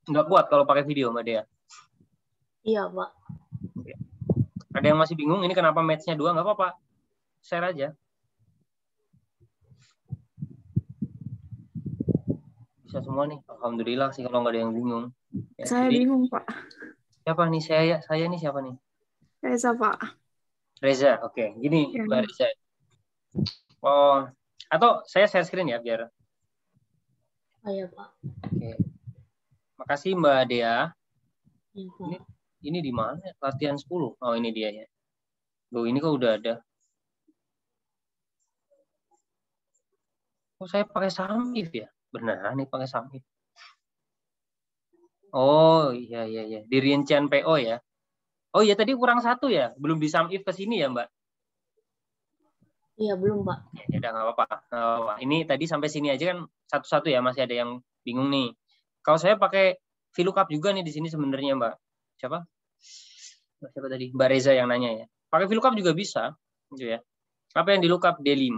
Nggak kuat kalau pakai video Mbak Dea. Iya Pak. Oke. Ada yang masih bingung ini kenapa match-nya 2? Nggak apa-apa. Share aja. Bisa semua nih. Alhamdulillah sih kalau nggak ada yang bingung. Ya, Saya jadi, bingung, Pak. siapa nih? Saya nih siapa nih? Reza, Pak. Reza, oke. Gini, Ya. Mbak Reza. Oh, atau saya share screen ya biar. Oh ya Pak. Oke. Makasih Mbak Dea. Ya, Pak. Ini di mana? Latihan 10. Oh, ini dia ya. Loh, ini kok udah ada. Oh, saya pakai SumIf ya? Beneran nih pakai SumIf. Oh, iya. Di rincian PO ya. Oh iya, tadi kurang 1 ya? Belum di SumIf ke sini ya, Mbak? Iya, belum, Pak. Ya udah, nggak apa-apa. Ini tadi sampai sini aja kan satu-satu ya, masih ada yang bingung nih. Kalau saya pakai VLOOKUP juga nih di sini sebenarnya, Mbak. Siapa tadi? Mbak Reza yang nanya ya. Pakai VLOOKUP juga bisa, gitu ya. Apa yang di lookup? D5.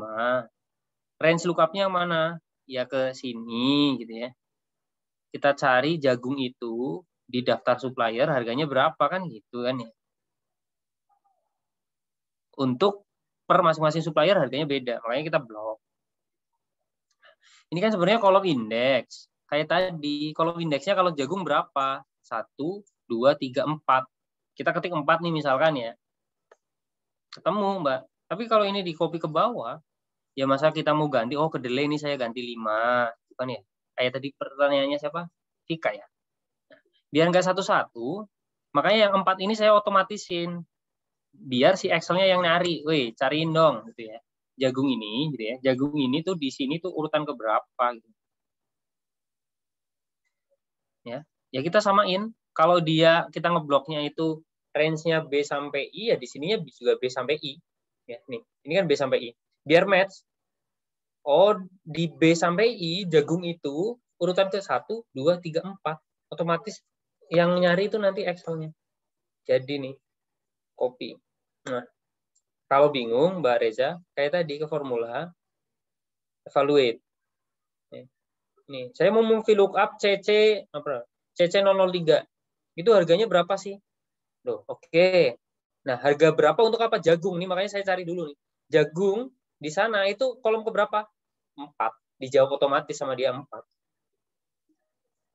Range lookup-nya mana? Ya ke sini, gitu ya. Kita cari jagung itu di daftar supplier harganya berapa kan gitu kan ya. Untuk per masing-masing supplier harganya beda, makanya kita blok. Ini kan sebenarnya kolom indeks. Kayak tadi, kolom indeksnya kalau jagung berapa? 1, 2, 3, 4. Kita ketik 4 nih misalkan ya. Ketemu, Mbak. Tapi kalau ini di copy ke bawah, ya masa kita mau ganti, oh kedelai ini saya ganti 5. Bukan ya? Kayak tadi pertanyaannya siapa? Vika ya. Biar nggak satu-satu, makanya yang 4 ini saya otomatisin. Biar si Excel-nya yang nyari, weh cariin dong gitu ya. Jagung ini gitu ya. Jagung ini tuh di sini tuh urutan keberapa gitu. Ya. Ya kita samain. Kalau kita ngebloknya itu range-nya B sampai I, ya di sininya juga B sampai I. Ya, nih. Ini kan B sampai I. Biar match. Oh, di B sampai I jagung itu urutan ke 1, 2, 3, 4. Otomatis yang nyari itu nanti Excel-nya. Jadi nih, copy. Nah, kalau bingung, Mbak Reza, kayak tadi ke formula, evaluate. Nih, saya mau VLOOKUP CC003. Itu harganya berapa sih? Loh, oke. Nah, harga berapa untuk apa? Jagung. Nih, makanya saya cari dulu nih. Jagung di sana itu kolom ke berapa? 4. Dijawab otomatis sama dia 4.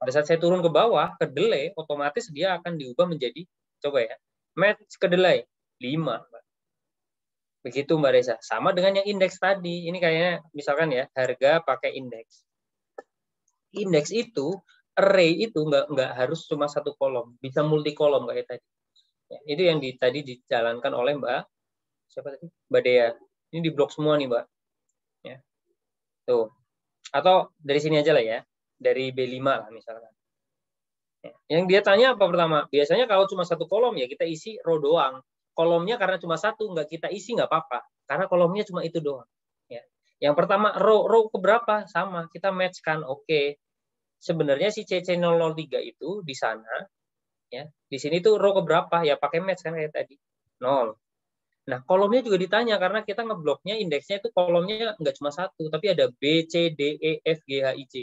Pada saat saya turun ke bawah, kedelai, otomatis dia akan diubah menjadi, coba ya, match kedelai, 5. Begitu Mbak Reza. Sama dengan yang indeks tadi. Ini kayaknya, misalkan ya, harga pakai indeks. Indeks itu, array itu nggak harus cuma satu kolom. Bisa multi kolom kayak tadi. Ya, itu yang tadi dijalankan oleh Mbak, siapa tadi? Mbak Dea. Ini di blok semua nih, Mbak. Ya. Tuh. Atau dari sini aja lah ya. Dari B5 lah misalkan. Ya. Yang dia tanya apa pertama? Biasanya kalau cuma satu kolom ya kita isi row doang. Kolomnya karena cuma satu nggak kita isi nggak apa-apa. Karena kolomnya cuma itu doang. Ya. Yang pertama row keberapa? Sama. Kita match kan. Oke. Sebenarnya si CC003 itu di sana ya. Di sini tuh row keberapa? Ya pakai match kan kayak tadi. 0. Nah, kolomnya juga ditanya karena kita ngebloknya indeksnya itu kolomnya nggak cuma satu, tapi ada B, C, D, E, F, G, H, I, J.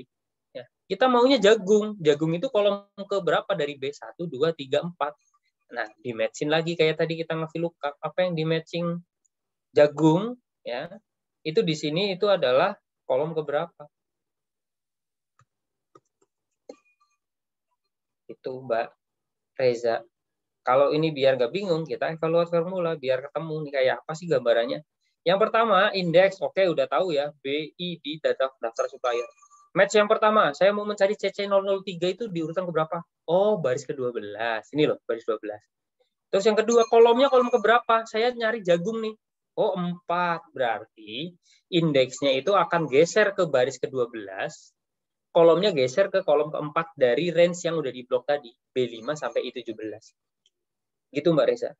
Ya, kita maunya jagung. Jagung itu kolom ke berapa dari B? 1, 2, 3, 4. Nah, di-matchin lagi kayak tadi kita nge-VLOOKUP. Apa yang di-matching jagung, ya, itu di sini itu adalah kolom ke berapa? Itu Mbak Reza. Kalau ini biar nggak bingung, kita evaluasi formula biar ketemu nih kayak apa sih gambarannya. Yang pertama, indeks. Oke, udah tahu ya. B, I, D, daftar supplier. Match yang pertama, saya mau mencari CC003 itu di urutan keberapa? Oh, baris ke-12. Ini loh, baris 12. Terus yang kedua, kolomnya kolom keberapa? Saya nyari jagung nih. Oh, 4. Berarti indeksnya itu akan geser ke baris ke-12. Kolomnya geser ke kolom keempat dari range yang udah di blok tadi. B5 sampai I17. Gitu Mbak Reza.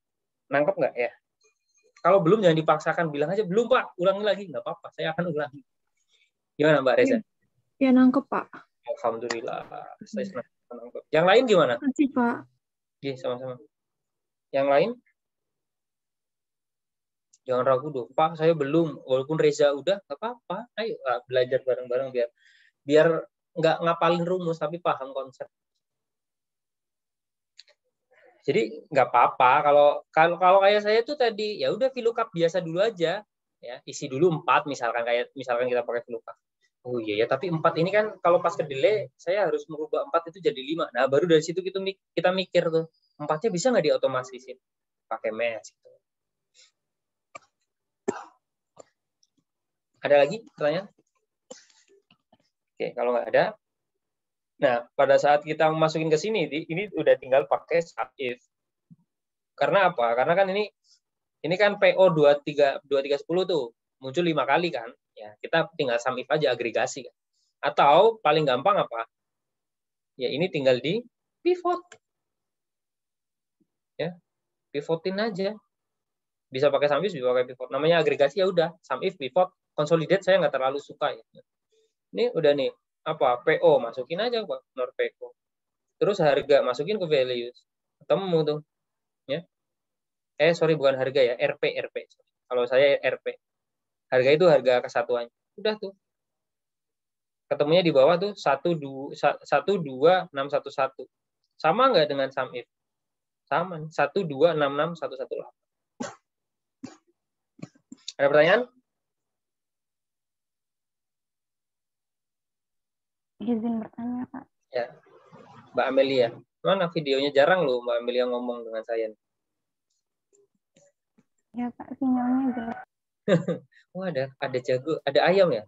Nangkep nggak ya? Kalau belum jangan dipaksakan, bilang aja belum Pak, ulangi lagi nggak apa-apa, saya akan ulangi. Gimana Mbak Reza? Ya nangkep Pak. Alhamdulillah, saya senang nangkep. Yang lain gimana? Terima kasih Pak. Iya sama-sama. Yang lain? Jangan ragu dong, Pak. Saya belum, walaupun Reza udah, nggak apa-apa. Ayo belajar bareng-bareng biar nggak ngapalin rumus tapi paham konsep. Jadi nggak apa-apa kalau kayak saya tuh tadi ya udah VLOOKUP biasa dulu aja ya, isi dulu 4 misalkan kita pakai VLOOKUP. Oh iya ya, tapi 4 ini kan kalau pas ke delay saya harus merubah 4 itu jadi 5. Nah, baru dari situ kita mikir tuh, 4-nya bisa nggak diotomasisin pakai match gitu. Ada lagi pertanyaan? Oke, kalau nggak ada. Nah, pada saat kita masukin ke sini, ini udah tinggal pakai SUMIF. Karena apa? Karena kan ini kan PO 2310 tuh, muncul 5 kali kan. Ya, kita tinggal SUMIF aja, agregasi kan. Atau paling gampang apa? Ya, ini tinggal di pivot. Ya, pivotin aja. Bisa pakai SUMIF, bisa pakai pivot. Namanya agregasi ya udah, SUMIF, pivot, consolidate saya nggak terlalu suka ya. Ini udah nih. Apa PO masukin aja Pak, nor PO. Terus harga masukin ke values. Ketemu tuh. Ya. Sorry bukan harga ya, RP. Kalau saya RP. Harga itu harga kesatuannya. Udah tuh. Ketemunya di bawah tuh 12611. Sama nggak dengan SUMIF? Sama, 1266118. Ada pertanyaan? Izin bertanya, Pak. Ya, Mbak Amelia. Mana videonya jarang loh Mbak Amelia ngomong dengan saya. Ya, Pak, sinyalnya jelas. Oh, ada jago, ada ayam ya?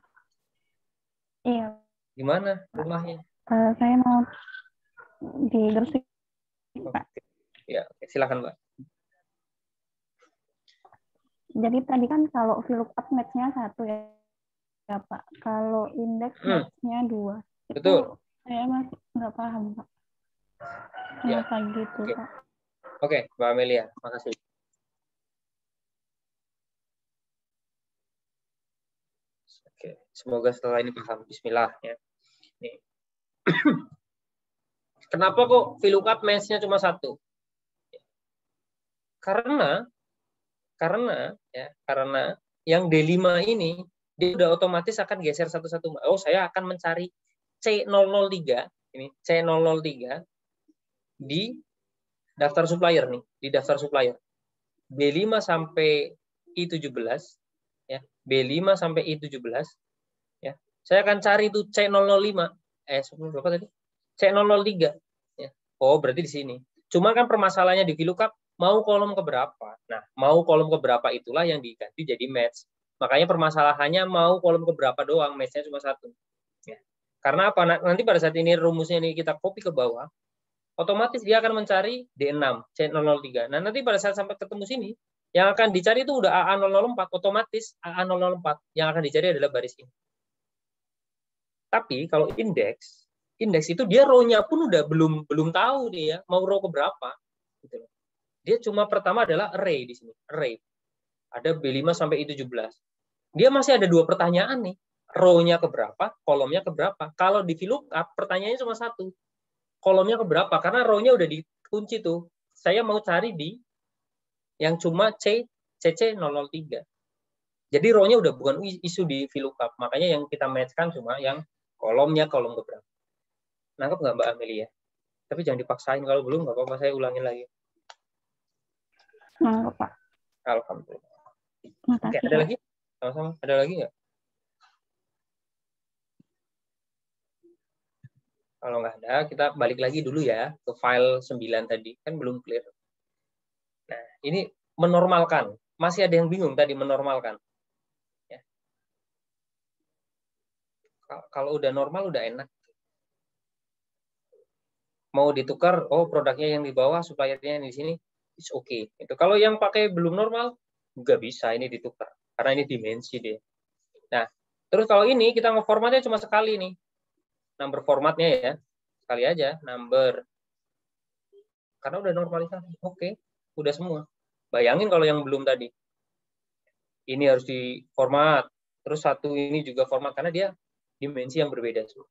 Iya. Di mana rumahnya? Saya mau di Gresik, Pak. Ya, silakan, Mbak. Jadi tadi kan kalau VLOOKUP match-nya 1 ya, Pak. Kalau indeks match-nya 2. Betul. Saya masih nggak paham, Pak. Kenapa gitu, Pak? Oke, Mbak Amelia, makasih. Oke, semoga setelah ini paham. Bismillah ya. Nih. Kenapa kok VLOOKUP match-nya cuma 1? Karena yang D5 ini dia udah otomatis akan geser satu-satu. Oh, saya akan mencari C003, ini C003 di daftar supplier nih, di daftar supplier. B5 sampai I17 ya. B5 sampai I17 ya. Saya akan cari itu C005. Berapa tadi? C003 ya. Oh, berarti di sini. Cuma kan permasalahannya di VLOOKUP mau kolom keberapa. Nah, mau kolom keberapa itulah yang diganti jadi match. Makanya permasalahannya mau kolom keberapa doang, match-nya cuma 1. Ya. Karena apa? Nanti pada saat ini rumusnya ini kita copy ke bawah, otomatis dia akan mencari D6, C003. Nah, nanti pada saat sampai ketemu sini, Yang akan dicari itu udah AA004, otomatis AA004. Yang akan dicari adalah baris ini. Tapi kalau indeks itu dia row-nya pun udah belum tahu dia mau row ke berapa. Gitu. Dia cuma pertama adalah array di sini, array. Ada B5 sampai I17. Dia masih ada 2 pertanyaan nih. Row-nya ke berapa, kolomnya ke berapa. Kalau di VLOOKUP pertanyaannya cuma 1. Kolomnya ke berapa? Karena row-nya udah dikunci tuh. Saya mau cari di yang cuma CC003. Jadi row-nya udah bukan isu di VLOOKUP. Makanya yang kita match-kan cuma yang kolomnya kolom ke berapa. Nangkep nggak Mbak Amelia? Tapi jangan dipaksain, kalau belum nggak apa-apa, saya ulangin lagi. Nangkep, Pak. Alhamdulillah. Makasih, Oke, ada Pak. lagi? Sama-sama. Ada lagi nggak? Kalau nggak ada, kita balik lagi dulu ya ke file 9 tadi. Kan belum clear. Nah, ini menormalkan. Masih ada yang bingung tadi menormalkan. Ya. Kalau udah normal, udah enak. Mau ditukar, oh produknya yang di bawah, suppliernya yang di sini, it's okay. Itu kalau yang pakai belum normal, nggak bisa ini ditukar. Karena ini dimensi dia. Nah, terus kalau ini kita ngeformatnya cuma sekali nih. Number formatnya ya. Sekali aja, number. Karena udah normalisasi. Oke, udah semua. Bayangin kalau yang belum tadi. Ini harus diformat. Terus satu ini juga format, karena dia dimensi yang berbeda semua.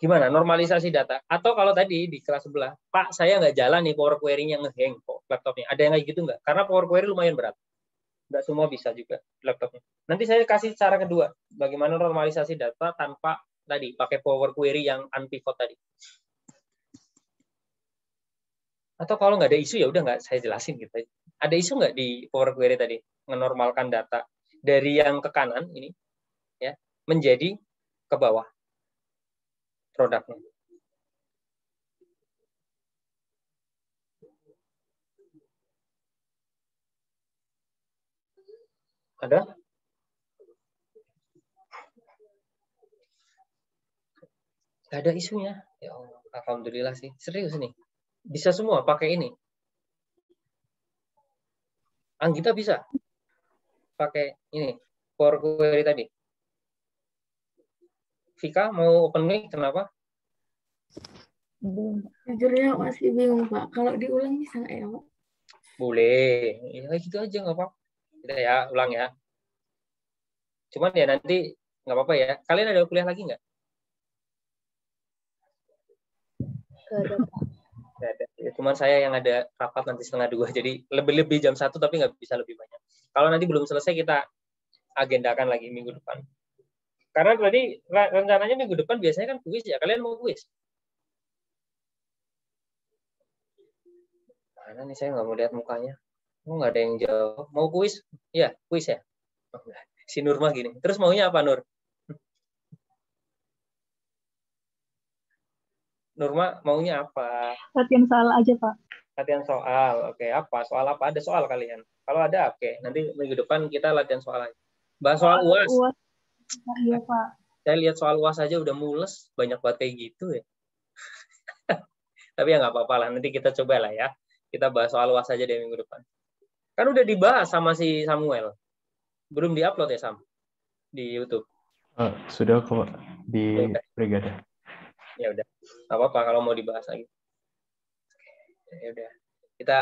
Gimana normalisasi data? Atau kalau tadi di kelas sebelah, Pak, saya nggak jalan nih Power Query-nya ngehang kok laptopnya. Ada yang kayak gitu nggak? Karena Power Query lumayan berat. Nggak semua bisa juga laptopnya. Nanti saya kasih cara kedua, bagaimana normalisasi data tanpa tadi pakai Power Query yang unpivot tadi. Atau kalau nggak ada isu ya udah nggak saya jelasin gitu. Ada isu nggak di Power Query tadi menormalkan data dari yang ke kanan ini ya menjadi ke bawah produknya. Ada? Gak ada isunya. Ya Allah, alhamdulillah sih. Serius nih. Bisa semua pakai ini. Anggita bisa pakai ini Power Query tadi. Vika mau open mic, kenapa? Jujurnya masih bingung, Pak. Kalau diulang bisa nggak ya, Pak? Boleh. Ya gitu aja, nggak apa-apa. Kita ya, ulang ya. Cuman ya nanti nggak apa-apa ya. Kalian ada kuliah lagi nggak? Nggak ada, Pak. Nggak ada. Ya, cuman saya yang ada rapat nanti 1:30. Jadi lebih jam 1, tapi nggak bisa lebih banyak. Kalau nanti belum selesai, kita agendakan lagi minggu depan. Karena tadi rencananya minggu depan biasanya kan kuis ya. Kalian mau kuis? Mana nih, saya nggak mau lihat mukanya. Oh, nggak ada yang jawab. Mau kuis? Ya, kuis ya. Oh, si Nurma gini. Terus maunya apa, Nur? Nurma maunya apa? Latihan soal aja, Pak. Latihan soal. Oke, apa? Soal apa? Ada soal kalian? Kalau ada, oke. Nanti minggu depan kita latihan soal aja. Bahas soal UAS. Iya, Pak. Saya lihat soal UAS aja udah mules. Banyak banget kayak gitu ya. Tapi ya nggak apa-apa lah. Nanti kita coba lah ya. Kita bahas soal UAS aja deh minggu depan. Kan udah dibahas sama si Samuel. Belum diupload ya, Sam? Di YouTube. Sudah kok di Brigada. Ya udah. Nggak apa-apa kalau mau dibahas lagi. Ya udah. Kita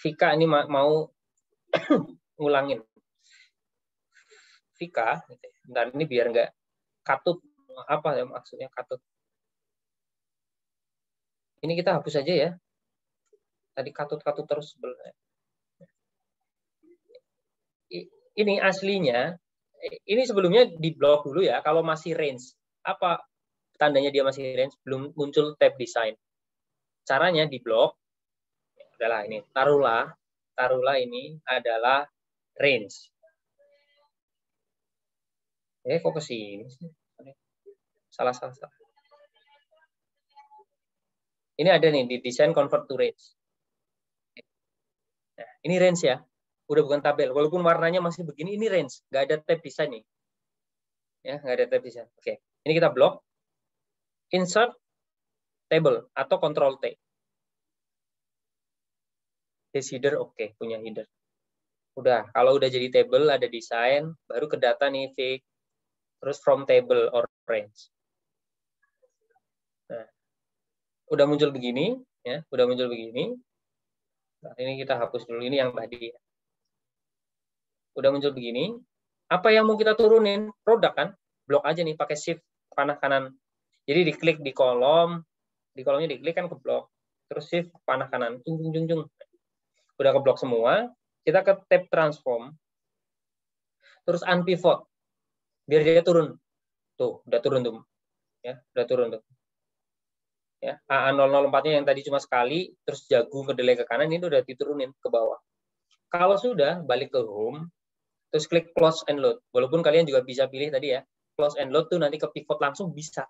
Vika ini mau ngulangin. Vika, bentar ini biar nggak katut. Apa ya maksudnya katut? Ini kita hapus aja ya. Tadi katut-katut terus sebenarnya. Ini aslinya, ini sebelumnya di blok dulu ya. Kalau masih range, apa tandanya dia masih range? Belum muncul tab design. Caranya di blok, adalah ini. Taruhlah ini adalah range. Kok ke sini? Salah. Ini ada nih di design convert to range. Nah, ini range ya. Udah bukan tabel. Walaupun warnanya masih begini, ini range. Nggak ada tab design nih. Ya, nggak ada tab design. Oke. Ini kita blok. Insert table atau Control T. This header oke, punya header. Udah, kalau udah jadi table, ada desain, baru ke data nih, fix. Terus from table or range. Nah, udah muncul begini, ya, udah muncul begini. Nah, ini kita hapus dulu, ini yang tadi. Udah muncul begini. Apa yang mau kita turunin? Produk kan? Blok aja nih, pakai shift panah kanan. Jadi diklik di kolomnya diklik kan ke blok. Terus shift panah kanan, cung. Udah ke blok semua. Kita ke tab transform. Terus unpivot. Biar dia turun. Tuh, udah turun tuh. Ya, udah turun tuh. Ya, AA004-nya yang tadi cuma sekali, terus jagung kedelai ke kanan, ini udah diturunin ke bawah. Kalau sudah, balik ke home, terus klik close and load. Walaupun kalian juga bisa pilih tadi ya, close and load tuh nanti ke pivot langsung bisa.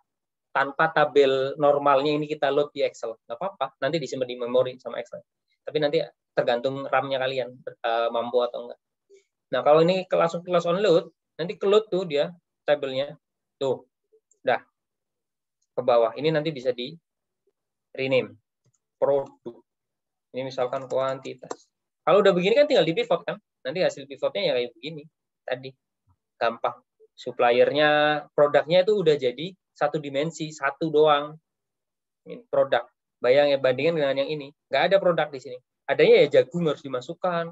Tanpa tabel normalnya ini kita load di Excel. Nggak apa-apa, nanti disimpan di memori sama Excel. Tapi nanti tergantung RAM-nya kalian, mampu atau enggak. Nah, kalau ini langsung close and load, nanti ke load tuh dia, tabelnya. Tuh, udah. Ke bawah. Ini nanti bisa di rename. Produk. Ini misalkan kuantitas. Kalau udah begini kan tinggal di pivot kan. Nanti hasil pivotnya ya kayak begini. Tadi. Gampang. Suppliernya, produknya itu udah jadi satu dimensi, satu doang. Ini produk. Bayang ya, bandingin dengan yang ini. Nggak ada produk di sini. Adanya ya jagung harus dimasukkan.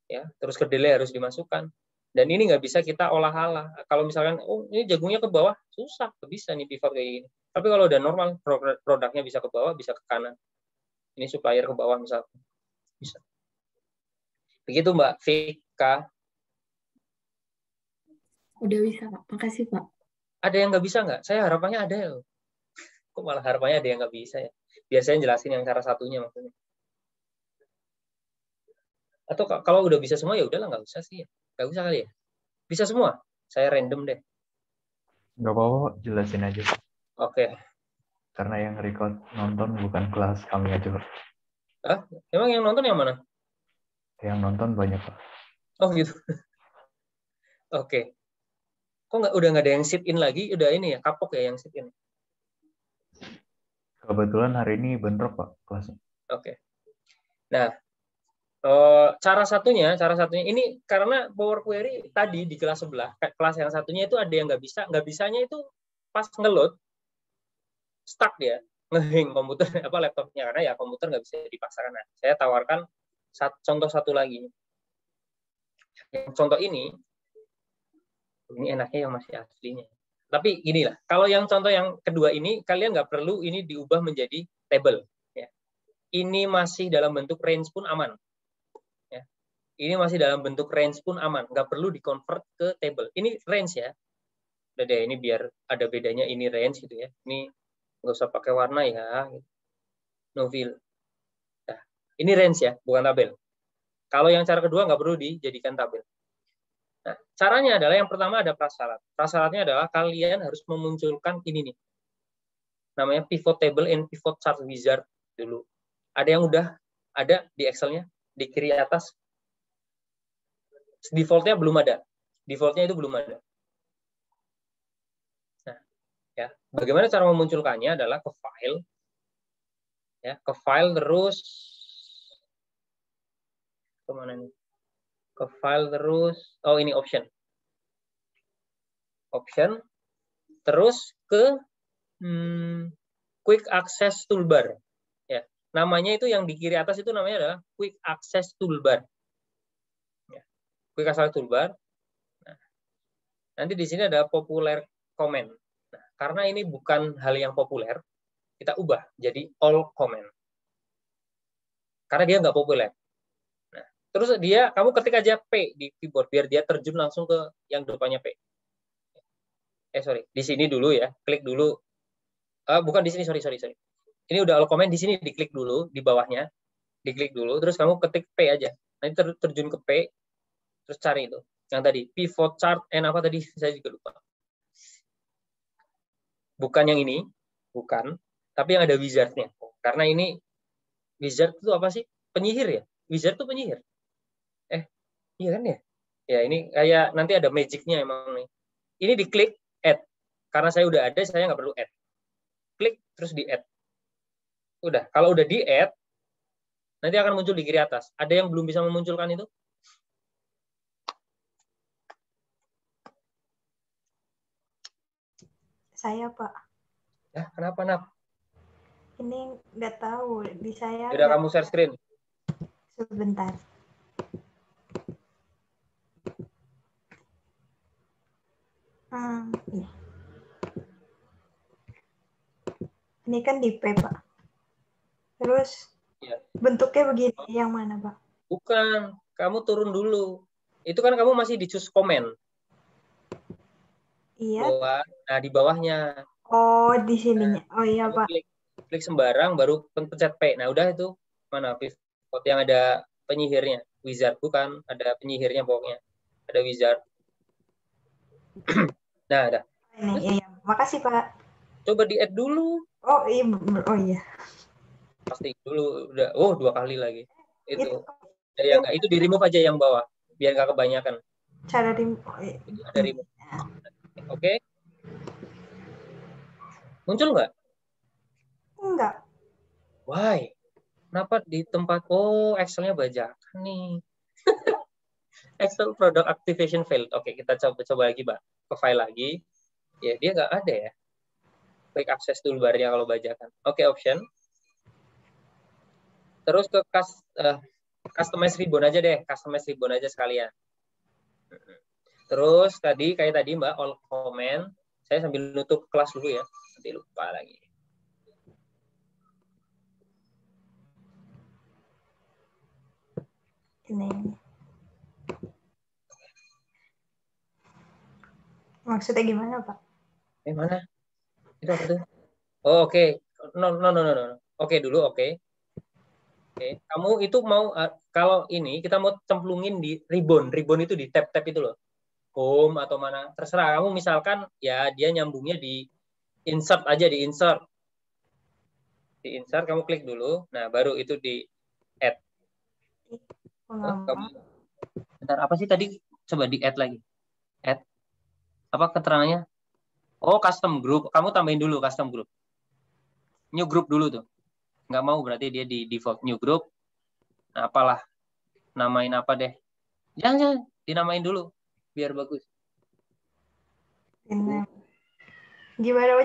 Ya, terus kedelai harus dimasukkan. Dan ini nggak bisa kita olah-olah. Kalau misalkan, oh ini jagungnya ke bawah, susah. Nggak bisa nih pivot kayak gini. Tapi kalau udah normal, produknya bisa ke bawah, bisa ke kanan. Ini supplier ke bawah misalkan. Bisa. Begitu Mbak Vika. Udah bisa Pak, makasih Pak. Ada yang nggak bisa nggak? Saya harapannya ada ya. Kok malah harapannya ada yang nggak bisa ya? Biasanya jelasin yang cara satunya maksudnya. Atau kalau udah bisa semua ya udahlah, nggak usah sih ya. Nggak usah kali ya? Bisa semua? Saya random deh. Nggak apa-apa, jelasin aja. Oke. Karena yang record nonton bukan kelas kami aja, Pak. Ah, emang yang nonton yang mana? Yang nonton banyak, Pak. Oh gitu. Oke. Kok udah nggak ada yang sit in lagi? Udah ini ya, kapok ya yang sit in. Kebetulan hari ini bentrok, Pak, kelasnya. Oke. Nah, cara satunya ini karena Power Query tadi di kelas sebelah, kelas yang satunya itu ada yang nggak bisanya itu pas ngeload stuck dia, ngehang komputer laptopnya, karena ya komputer nggak bisa dipaksakan. Nah, saya tawarkan contoh satu lagi. Yang contoh ini enaknya yang masih aslinya. Tapi inilah, kalau yang contoh yang kedua ini kalian nggak perlu ini diubah menjadi table. Ya. Ini masih dalam bentuk range pun aman. Ya. Ini masih dalam bentuk range pun aman, nggak perlu di-convert ke table. Ini range ya. Udah deh, ini biar ada bedanya, ini range gitu ya. Ini nggak usah pakai warna ya. No fill. Nah, ini range ya, bukan tabel. Kalau yang cara kedua nggak perlu dijadikan tabel. Nah, caranya adalah yang pertama ada prasyarat. Prasyaratnya adalah kalian harus memunculkan ini nih. Namanya pivot table and pivot chart wizard dulu. Ada yang udah ada di Excel-nya di kiri atas. Default-nya belum ada. Default-nya itu belum ada. Nah, ya, bagaimana cara memunculkannya adalah ke file. Ya, ke file terus kemana nih? Ke file terus, oh ini option. Option, terus ke quick access toolbar. Ya, namanya itu yang di kiri atas itu namanya adalah quick access toolbar. Ya, quick access toolbar. Nah, nanti di sini ada popular comment. Nah, karena ini bukan hal yang populer, kita ubah jadi all comment. Karena dia nggak populer. Terus kamu ketik aja P di keyboard biar dia terjun langsung ke yang depannya P. Di sini dulu ya, klik dulu. Bukan di sini, sorry. Ini udah all comment, di sini diklik dulu di bawahnya, diklik dulu. Terus kamu ketik P aja. Nanti terjun ke P, terus cari itu. Yang tadi pivot chart and apa tadi saya juga lupa. Bukan yang ini, bukan. Tapi yang ada wizardnya. Karena ini wizard itu apa sih? Penyihir ya. Wizard itu penyihir. Iya kan ya? Ya ini kayak nanti ada magic-nya emang nih. Ini diklik add. Karena saya udah ada, saya nggak perlu add. Klik terus di add. Udah, kalau udah di add, Nanti akan muncul di kiri atas. Ada yang belum bisa memunculkan itu? Saya, Pak. Ya, kenapa, Nap? Ini nggak tahu. Di saya Udah nggak- kamu share screen? Sebentar. Iya. Ini kan di P, Pak. Terus Iya. bentuknya begini. Yang mana, Pak? Bukan. Kamu turun dulu. Itu kan kamu masih di choose comment. Iya. Nah, di bawahnya. Oh, di sininya. Oh iya, Kamu Pak. klik sembarang, baru pencet P. Nah, udah itu. Mana pivot yang ada penyihirnya? Wizard. Bukan. Ada penyihirnya pokoknya. Ada wizard. Nah, ada. Ini, iya. Makasih, Pak. Coba di-add dulu. Oh iya. Oh iya. Pasti dulu. Udah. Oh, 2 kali lagi. Itu. Ya, enggak. Itu di-remove aja yang bawah. Biar nggak kebanyakan. Cara di... Ada remove. Oke. Muncul nggak? Enggak. Why? Kenapa di tempat Excel-nya bajakan nih? Excel product activation failed. Oke, kita coba lagi, Mbak. Ke file lagi. Ya, dia nggak ada ya. Quick access toolbar-nya kalau bajakan. Oke, option. Terus ke customize ribbon aja deh. Customize ribbon aja sekalian. Terus tadi kayak tadi Mbak, all comment. Saya sambil nutup kelas dulu ya. Nanti lupa lagi. Ini. Maksudnya gimana, Pak? Mana? Itu apa tuh? Oh, oke. No. Oke dulu, oke. Oke. Kamu itu mau kalau ini kita mau cemplungin di ribbon. Ribbon itu di tab-tab itu loh. Home atau mana? Terserah kamu, misalkan ya dia nyambungnya di insert aja, di insert. Di insert kamu klik dulu. Nah, baru itu di add. Bentar, apa sih tadi? Coba di add lagi. Add. Apa keterangannya? Oh, custom group. Kamu tambahin dulu custom group. New group dulu tuh. Nggak mau berarti dia di default new group. Nah, apalah. Namain apa deh. Jangan. Dinamain dulu. Biar bagus. Gimana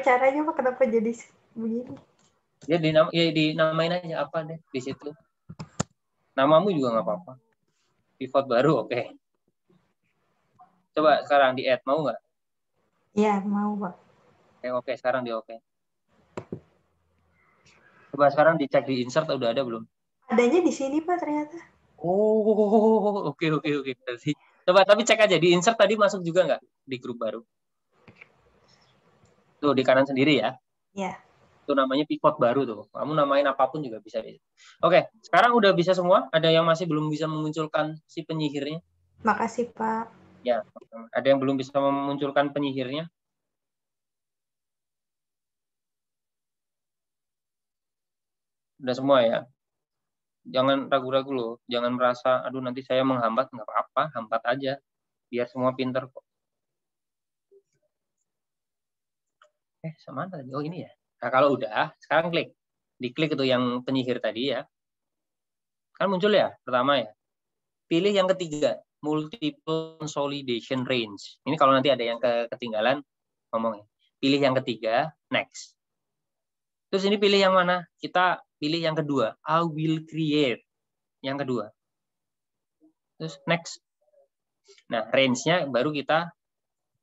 caranya, Pak? Kenapa jadi begini? Ya, dinamain aja apa deh di situ. Namamu juga nggak apa-apa. Pivot baru, oke. Coba sekarang di add, mau nggak? Iya, mau, Pak. Oke, sekarang di oke. Coba sekarang dicek di insert udah ada belum? Adanya di sini, Pak, ternyata. Oh, oke. Coba tapi cek aja di insert tadi masuk juga nggak di grup baru? Tuh di kanan sendiri ya. Iya. Itu namanya pivot baru tuh. Kamu namain apapun juga bisa. Oke, sekarang udah bisa semua. Ada yang masih belum bisa memunculkan si penyihirnya? Makasih, Pak. Ya, ada yang belum bisa memunculkan penyihirnya? Udah semua ya. Jangan ragu-ragu loh. Jangan merasa, aduh nanti saya menghambat. Nggak apa-apa, hambat aja. Biar semua pinter kok. Sama tadi. Oh ini ya. Nah kalau udah, sekarang klik. Diklik itu yang penyihir tadi ya. Kan muncul ya, pertama ya. Pilih yang ketiga, multiple consolidation range. Ini kalau nanti ada yang ketinggalan, ngomongnya. Pilih yang ketiga, next. Terus ini pilih yang mana? Kita pilih yang kedua, I will create. Yang kedua. Terus next. Nah, range-nya baru kita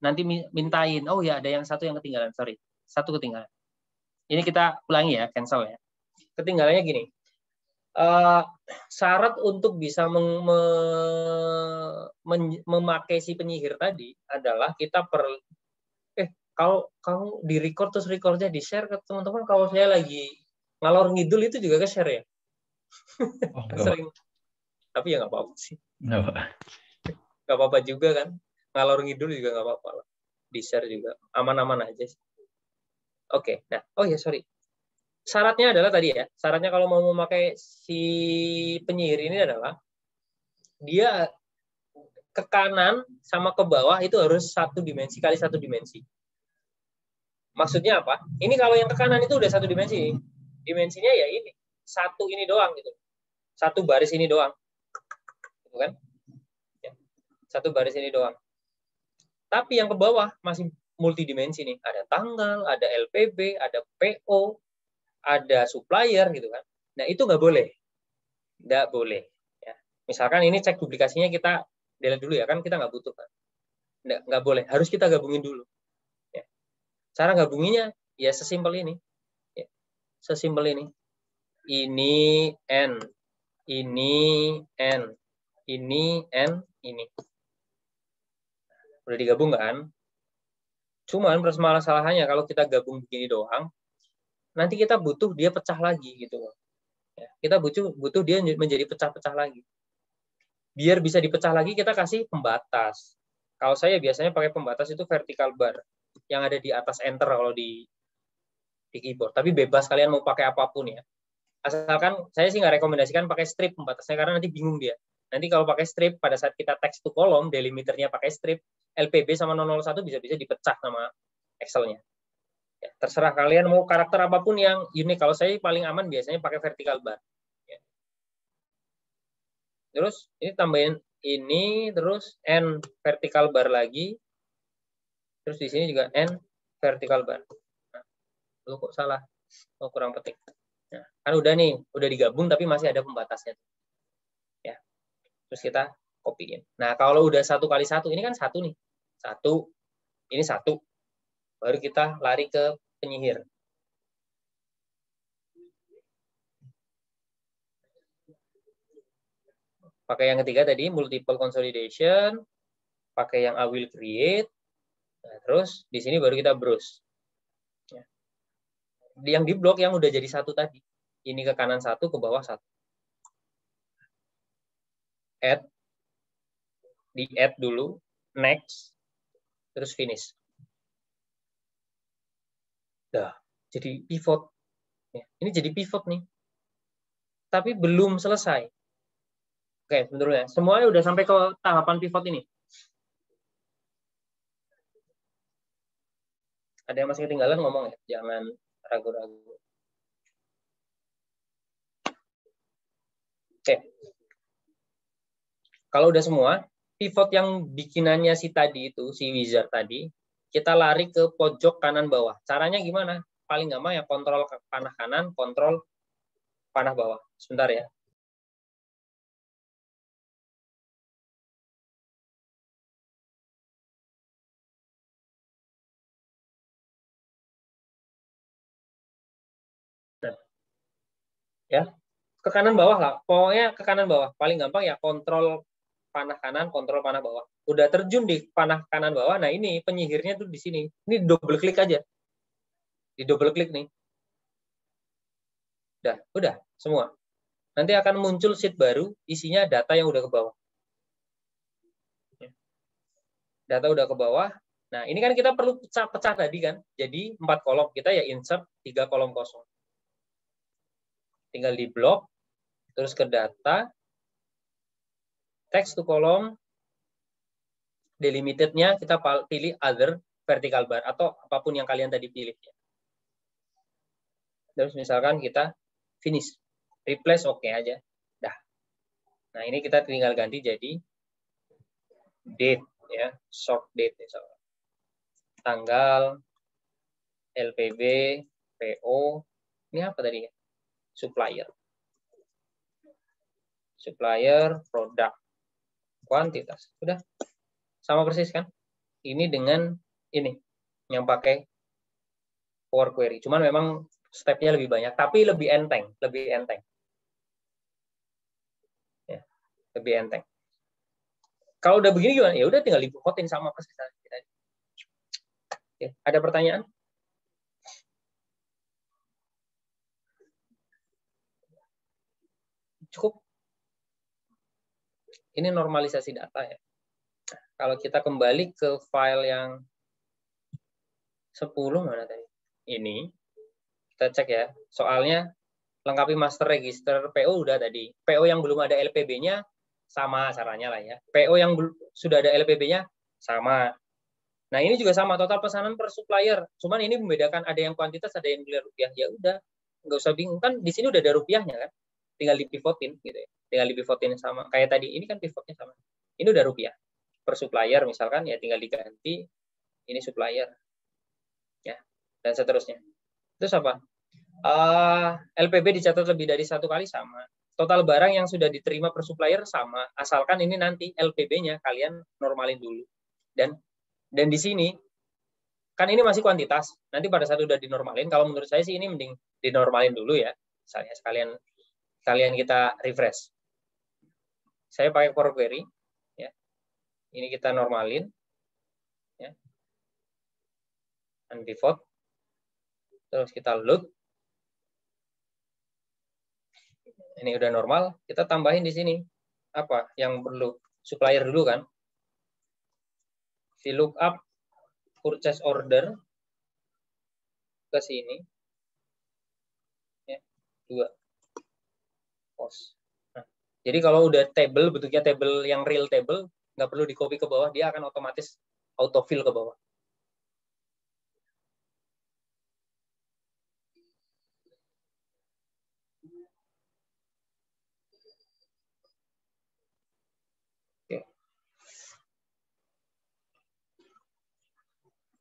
nanti mintain. Oh ya, ada yang satu yang ketinggalan. Sorry. Satu ketinggalan. Ini kita ulangi ya, cancel ya. Ketinggalannya gini. Syarat untuk bisa memakai si penyihir tadi adalah kita kalau kamu di record terus recordnya di share ke teman-teman. Kalau saya lagi ngalor ngidul itu juga ke share ya. Sering. Tapi ya nggak apa-apa sih. Nggak apa-apa juga kan. Ngalor ngidul juga nggak apa-apa lah. Di share juga aman-aman aja sih. Oke. Nah, oh ya sorry. Syaratnya adalah tadi ya. Syaratnya kalau mau memakai si penyihir ini adalah dia ke kanan sama ke bawah itu harus 1 dimensi kali 1 dimensi. Maksudnya apa? Ini kalau yang ke kanan itu udah 1 dimensi. Dimensinya ya ini. 1 ini doang gitu. satu baris ini doang. Gitu kan? Ya. Satu baris ini doang. Tapi yang ke bawah masih multidimensi nih. Ada tanggal, ada LPB, ada PO, ada supplier gitu kan. Nah, itu nggak boleh. Nggak boleh. Ya. Misalkan ini cek duplikasinya kita delete dulu ya, kan kita nggak butuh kan. Nggak boleh. Harus kita gabungin dulu. Ya. Cara gabunginnya ya sesimpel ini. Ya. Sesimpel ini. Ini N. Ini N. Ini N. Ini. Udah digabung kan? Cuman permasalahannya kalau kita gabung begini doang, nanti kita butuh dia pecah lagi gitu. Ya, kita butuh dia menjadi pecah-pecah lagi. Biar bisa dipecah lagi kita kasih pembatas. Kalau saya biasanya pakai pembatas itu vertical bar yang ada di atas enter kalau di keyboard. Tapi bebas kalian mau pakai apapun ya. Asalkan saya sih nggak rekomendasikan pakai strip pembatasnya karena nanti bingung dia. Nanti kalau pakai strip pada saat kita text to column delimiternya pakai strip, LPB sama 001 bisa-bisa dipecah sama Excel-nya. Ya, terserah kalian mau karakter apapun yang unik. Kalau saya paling aman biasanya pakai vertical bar. Ya. Terus ini tambahin ini, terus N vertical bar lagi. Terus di sini juga N vertical bar. Nah, lu kok salah? Oh, kurang petik. Nah, kan udah nih, udah digabung tapi masih ada pembatasnya. Ya. Terus kita copyin. Nah, kalau udah 1 kali 1, ini kan 1 nih. 1, ini 1. Baru kita lari ke penyihir. Pakai yang ketiga tadi, multiple consolidation. Pakai yang I will create. Nah, terus di sini baru kita browse. Ya. Yang di blok yang udah jadi 1 tadi. Ini ke kanan 1, ke bawah 1. Add. Di add dulu. Next. Terus finish. Nah, jadi pivot. Ya, ini jadi pivot nih. Tapi belum selesai. Oke, sebentar ya. Semuanya udah sampai ke tahapan pivot ini. Ada yang masih ketinggalan ngomong ya, jangan ragu-ragu. Oke. Kalau udah semua, pivot yang bikinannya si tadi itu, si wizard tadi, kita lari ke pojok kanan bawah. Caranya gimana? Paling gampang ya kontrol panah kanan, kontrol panah bawah. Sebentar ya. Ya, ke kanan bawah lah. Pokoknya ke kanan bawah. Paling gampang ya kontrol panah kanan, kontrol panah bawah. Udah terjun di panah kanan bawah. Nah, ini penyihirnya tuh di sini. Ini double klik aja. Di double klik nih. Udah semua. Nanti akan muncul sheet baru, isinya data yang udah ke bawah. Data udah ke bawah. Nah, ini kan kita perlu pecah tadi kan. Jadi 4 kolom. Kita ya insert 3 kolom kosong. Tinggal di blok, terus ke data, text to column, delimited-nya kita pilih other vertical bar atau apapun yang kalian tadi pilih. Terus misalkan kita finish, replace oke aja. Dah. Nah, ini kita tinggal ganti jadi date ya, short date misalnya. Tanggal, LPB, PO, ini apa tadi ya? Supplier, produk, kuantitas. Udah sama persis kan? Ini dengan ini yang pakai Power Query. Cuman memang stepnya lebih banyak, tapi lebih enteng, Ya, lebih enteng. Kalau udah begini gimana? Ya udah tinggal dibukotin sama persis. Oke, ada pertanyaan? Cukup. Ini normalisasi data ya. Nah, kalau kita kembali ke file yang 10 mana tadi? Ini kita cek ya. Soalnya lengkapi master register PO udah tadi. PO yang belum ada LPB-nya sama caranya lah ya. PO yang sudah ada LPB-nya sama. Nah, ini juga sama total pesanan per supplier. Cuman ini membedakan ada yang kuantitas, ada yang nilai rupiah. Ya udah, nggak usah bingung kan di sini udah ada rupiahnya kan. tinggal dipivotin gitu ya. Tinggal dipivotin sama kayak tadi, ini kan pivotnya sama. Ini udah rupiah. Per supplier misalkan ya tinggal diganti ini supplier. Ya, dan seterusnya. Terus apa? LPB dicatat lebih dari 1 kali sama. Total barang yang sudah diterima per supplier sama, asalkan ini nanti LPB-nya kalian normalin dulu. Dan di sini kan ini masih kuantitas. Nanti pada saat udah dinormalin, kalau menurut saya sih ini mending dinormalin dulu ya. Misalnya sekalian kita refresh. Saya pakai Power Query ya. Ini kita normalin ya. Unpivot. Terus kita load. Ini udah normal, kita tambahin di sini. Apa yang perlu? Supplier dulu kan. VLOOKUP purchase order ke sini. Ya, 2. Post. Nah, jadi kalau udah table, bentuknya table yang real table, nggak perlu di copy ke bawah, dia akan otomatis autofill ke bawah.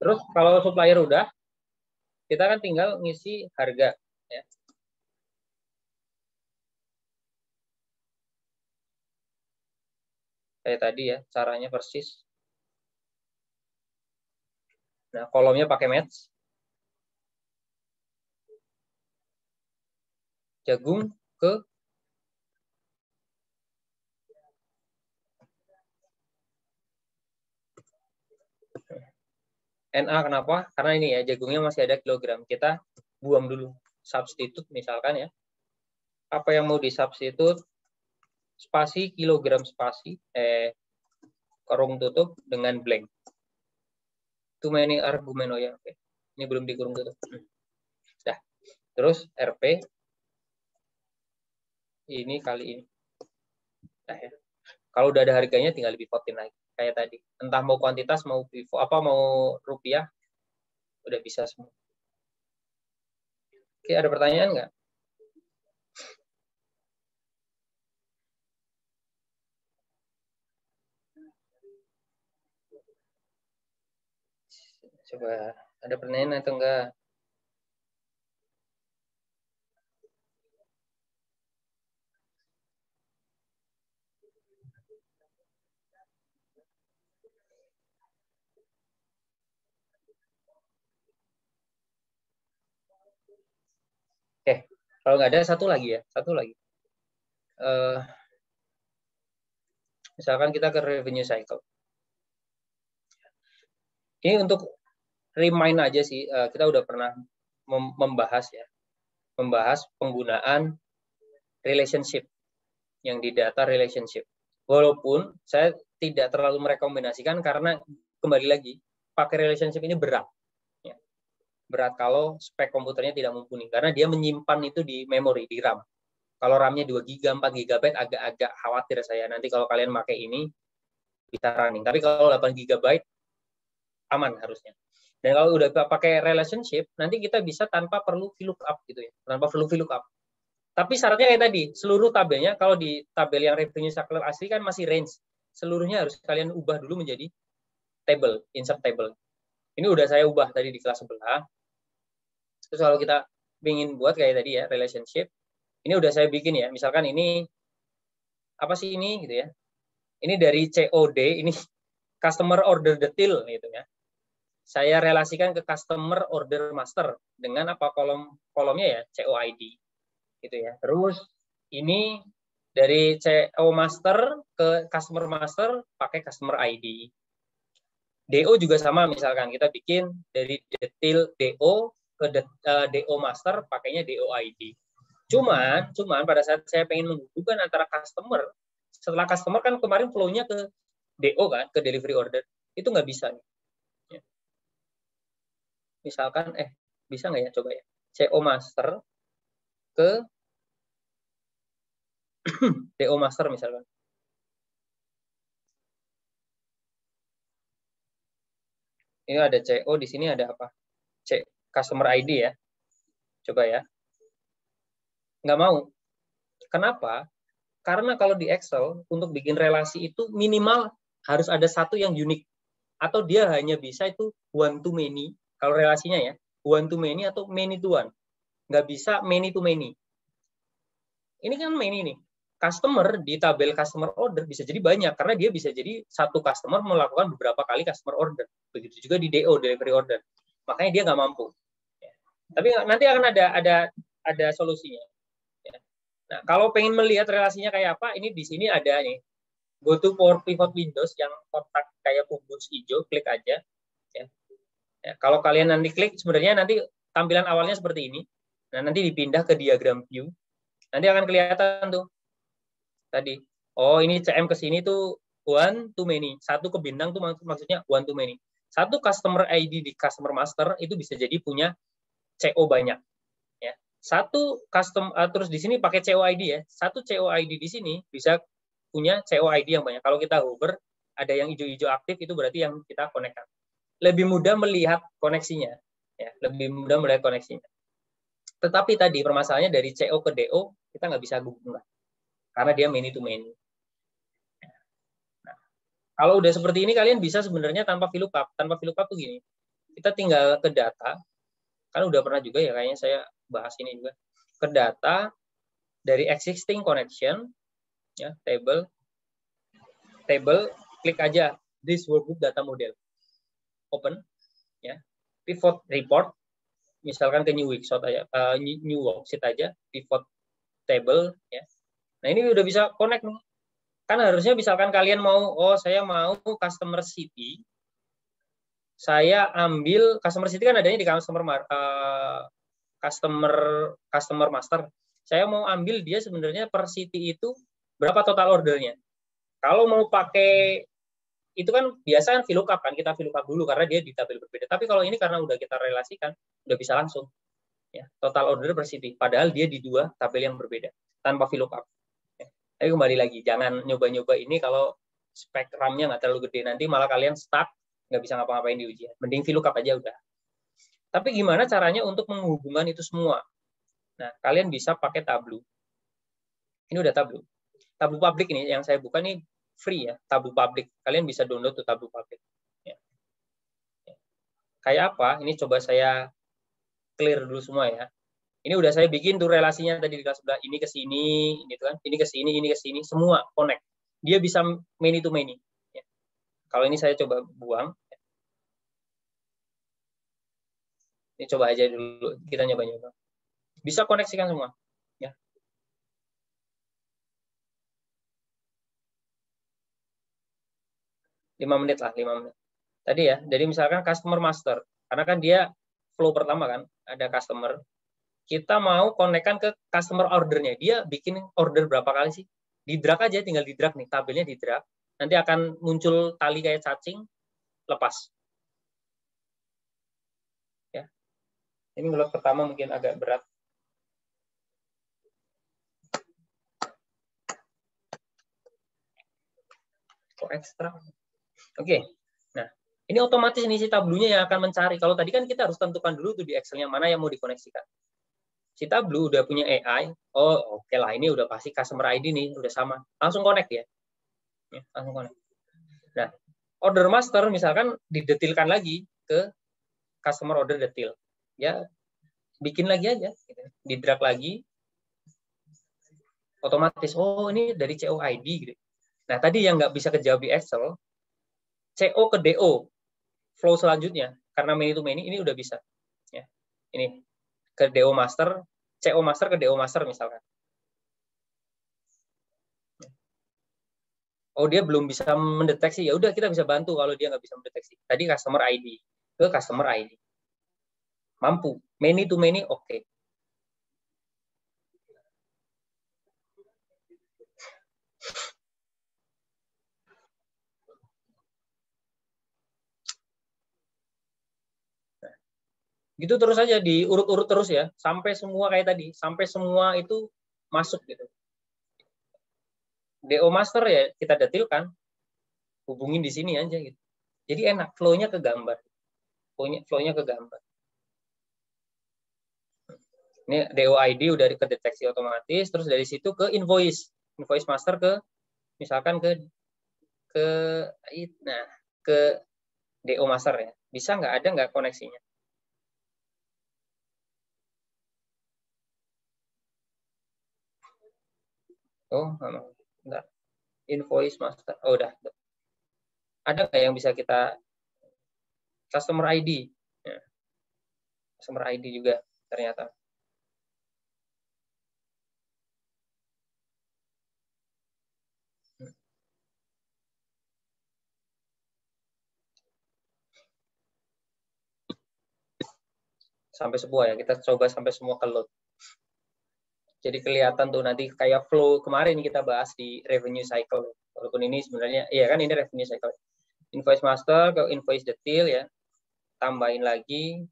Terus kalau supplier udah, kita kan tinggal ngisi harga. Ya. Kayak tadi ya, caranya persis. Nah, kolomnya pakai match. Jagung ke NA, kenapa? Karena ini ya, jagungnya masih ada kilogram. Kita buang dulu. Substitute misalkan ya. Apa yang mau disubstitute? Spasi, kilogram spasi, kurung tutup dengan blank. Too many argument, oh ya. Oke. Ini belum dikurung tutup. Nah, terus RP. Ini kali ini. Nah, ya. Kalau udah ada harganya tinggal dipivotin lagi. Kayak tadi, entah mau kuantitas, mau pivot, mau rupiah, udah bisa semua. Oke, ada pertanyaan nggak? Coba, ada pertanyaan atau enggak? Oke, kalau nggak ada satu lagi ya, satu lagi. Misalkan kita ke revenue cycle. Ini untuk remind aja sih, kita udah pernah membahas ya, membahas penggunaan relationship yang di data relationship. Walaupun saya tidak terlalu merekomendasikan karena kembali lagi pakai relationship ini berat. Berat kalau spek komputernya tidak mumpuni karena dia menyimpan itu di memori, di RAM. Kalau RAM-nya 2 GB, 4 GB agak-agak khawatir saya nanti kalau kalian pakai ini bisa running. Tapi kalau 8 GB aman harusnya. Dan kalau udah pakai relationship nanti kita bisa tanpa perlu VLOOKUP gitu ya. Tanpa perlu VLOOKUP. Tapi syaratnya kayak tadi, seluruh tabelnya kalau di tabel yang revenue cycle asli kan masih range. Seluruhnya harus kalian ubah dulu menjadi table, insert table. Ini udah saya ubah tadi di kelas sebelah. Terus kalau kita ingin buat kayak tadi ya, relationship, ini udah saya bikin ya. Misalkan ini, apa sih ini gitu ya. Ini dari COD, ini customer order detail gitu ya. Saya relasikan ke customer order master dengan apa kolomnya ya, COID gitu ya. Terus ini dari CO master ke customer master pakai customer ID. DO juga sama, misalkan kita bikin dari detail DO ke DO master pakainya DO ID. Cuman pada saat saya pengen menghubungkan antara customer, setelah customer kan kemarin flow-nya ke DO kan, ke delivery order, itu nggak bisa nih. Misalkan, bisa nggak ya, coba ya, CO master ke DO master misalkan. Ini ada CO, di sini ada apa? Customer ID ya. Coba ya. Nggak mau. Kenapa? Karena kalau di Excel untuk bikin relasi itu minimal harus ada satu yang unik, atau dia hanya bisa itu one to many. Kalau relasinya ya one to many atau many to one, nggak bisa many to many. Ini kan many nih. Customer di tabel customer order bisa jadi banyak karena dia bisa jadi satu customer melakukan beberapa kali customer order. Begitu juga di DO, delivery order. Makanya dia nggak mampu. Tapi nanti akan ada solusinya. Nah, kalau pengen melihat relasinya kayak apa, ini di sini ada nih. Go to Power Pivot Windows yang kotak kayak kubus hijau, klik aja. Ya. Kalau kalian nanti klik, sebenarnya nanti tampilan awalnya seperti ini. Nah, nanti dipindah ke diagram view. Nanti akan kelihatan tuh. Tadi, oh ini CM ke sini tuh one to many. Satu ke bintang tuh maksudnya one to many. Satu customer ID di customer master itu bisa jadi punya CO banyak. Ya. Satu custom terus di sini pakai CO ID ya. Satu CO ID di sini bisa punya CO ID yang banyak. Kalau kita hover ada yang hijau-hijau aktif itu berarti yang kita konekkan. Lebih mudah melihat koneksinya. Ya, lebih mudah melihat koneksinya. Tetapi tadi permasalahannya dari CO ke DO kita nggak bisa hubungkan. Karena dia many to many. Nah, kalau udah seperti ini kalian bisa sebenarnya tanpa VLOOKUP. Tanpa VLOOKUP tuh gini. Kita tinggal ke data. Kan udah pernah juga ya kayaknya saya bahas ini juga. Ke data dari existing connection ya, table klik aja this workbook data model. Open ya. Pivot report misalkan ke new worksheet aja, new worksheet aja, pivot table ya. Nah, ini udah bisa connect nih. Kan harusnya misalkan kalian mau, oh saya mau customer city. Saya ambil customer city kan adanya di customer master. Saya mau ambil dia sebenarnya per city itu berapa total ordernya. Kalau mau pakai itu kan biasa kan VLOOKUP kan, kita VLOOKUP dulu karena dia di tabel berbeda. Tapi kalau ini karena udah kita relasikan, udah bisa langsung ya, total order per city. Padahal dia di dua tabel yang berbeda tanpa VLOOKUP. Tapi kembali lagi, jangan nyoba-nyoba ini kalau spek RAM-nya nggak terlalu gede. Nanti malah kalian stuck, nggak bisa ngapa-ngapain di ujian. Mending VLOOKUP aja udah. Tapi gimana caranya untuk menghubungkan itu semua? Nah, kalian bisa pakai Tableau. Ini udah Tableau. Tableau public ini, yang saya buka nih free ya, Tableau public. Kalian bisa download tuh Tableau public. Ya. Kayak apa? Ini coba saya clear dulu semua ya. Ini udah saya bikin tuh relasinya tadi di kelas sebelah, ini ke sini, gitu kan. Ini ke sini, semua connect. Dia bisa many to many. Ya. Kalau ini saya coba buang. Ini coba aja dulu, kita nyoba-nyoba. Bisa koneksikan semua. Ya. Lima menit lah, 5 menit. Tadi ya, jadi misalkan customer master. Karena kan dia flow pertama kan, ada customer. Kita mau konekkan ke customer ordernya. Dia bikin order berapa kali sih? Di drag aja, tinggal di drag nih. Tabelnya di drag. Nanti akan muncul tali kayak cacing, lepas. Ya. Ini menurut pertama mungkin agak berat. Kok ekstra? Oke. Nah, ini otomatis nih si tablunya yang akan mencari. Kalau tadi kan kita harus tentukan dulu tuh di Excel-nya mana yang mau dikoneksikan. Si Tableau udah punya AI, oh oke lah ini udah pasti customer ID nih, udah sama. Langsung connect ya. Langsung connect. Nah, order master misalkan didetilkan lagi ke customer order detail. Ya, bikin lagi aja. Gitu. Di drag lagi. Otomatis, oh ini dari COID. Gitu. Nah, tadi yang nggak bisa kejawab di Excel, CO ke DO. Flow selanjutnya, karena many to many, ini udah bisa. Ya. Ini. Ke DO master, CO master ke DO master misalkan. Oh dia belum bisa mendeteksi, ya udah kita bisa bantu kalau dia nggak bisa mendeteksi. Tadi customer ID ke customer ID. Mampu, many to many oke. Gitu terus aja diurut-urut terus ya sampai semua kayak tadi, sampai semua itu masuk gitu. DO master ya kita detilkan, hubungin di sini aja gitu. Jadi enak, flow-nya ke gambar. Flow-nya ke gambar. Ini DOID udah kedeteksi otomatis, terus dari situ ke invoice master ke misalkan ke DO master ya. Bisa nggak, ada nggak koneksinya? Oh, bentar. Invoice master. Oh, udah. Ada nggak yang bisa kita customer ID? Ya. Customer ID juga ternyata. Sampai semua ya, kita coba sampai semua ke load. Jadi kelihatan tuh nanti kayak flow kemarin kita bahas di revenue cycle. Walaupun ini sebenarnya, iya kan ini revenue cycle. Invoice master ke invoice detail ya. Tambahin lagi.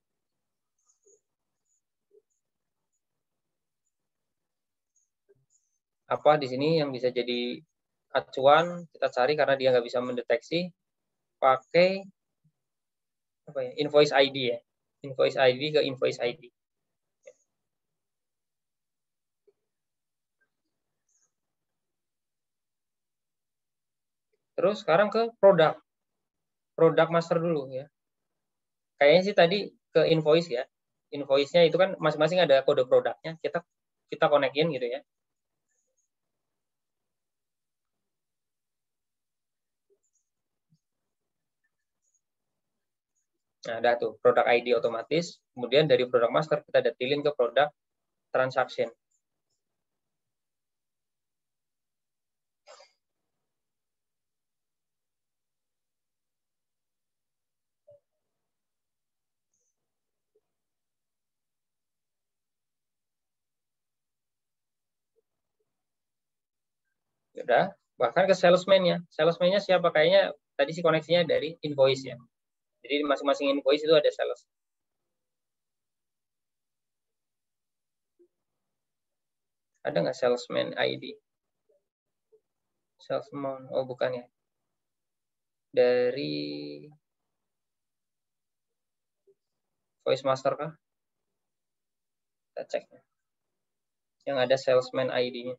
Apa di sini yang bisa jadi acuan, kita cari karena dia nggak bisa mendeteksi. Pakai apa ya? Invoice ID ya. Invoice ID ke invoice ID. Terus sekarang ke produk master dulu ya. Kayaknya sih tadi ke invoice ya. Invoice-nya itu kan masing-masing ada kode produknya. Kita konekin gitu ya. Nah, ada tuh produk ID otomatis. Kemudian dari produk master kita detailin ke produk transaction. Udah, bahkan ke salesman-nya. Salesman-nya siapa? Kayaknya tadi sih koneksinya dari invoice ya. Jadi masing-masing invoice itu ada sales. Ada nggak salesman ID? Salesman, oh bukan ya. Dari voice master kah? Kita cek. Yang ada salesman ID-nya.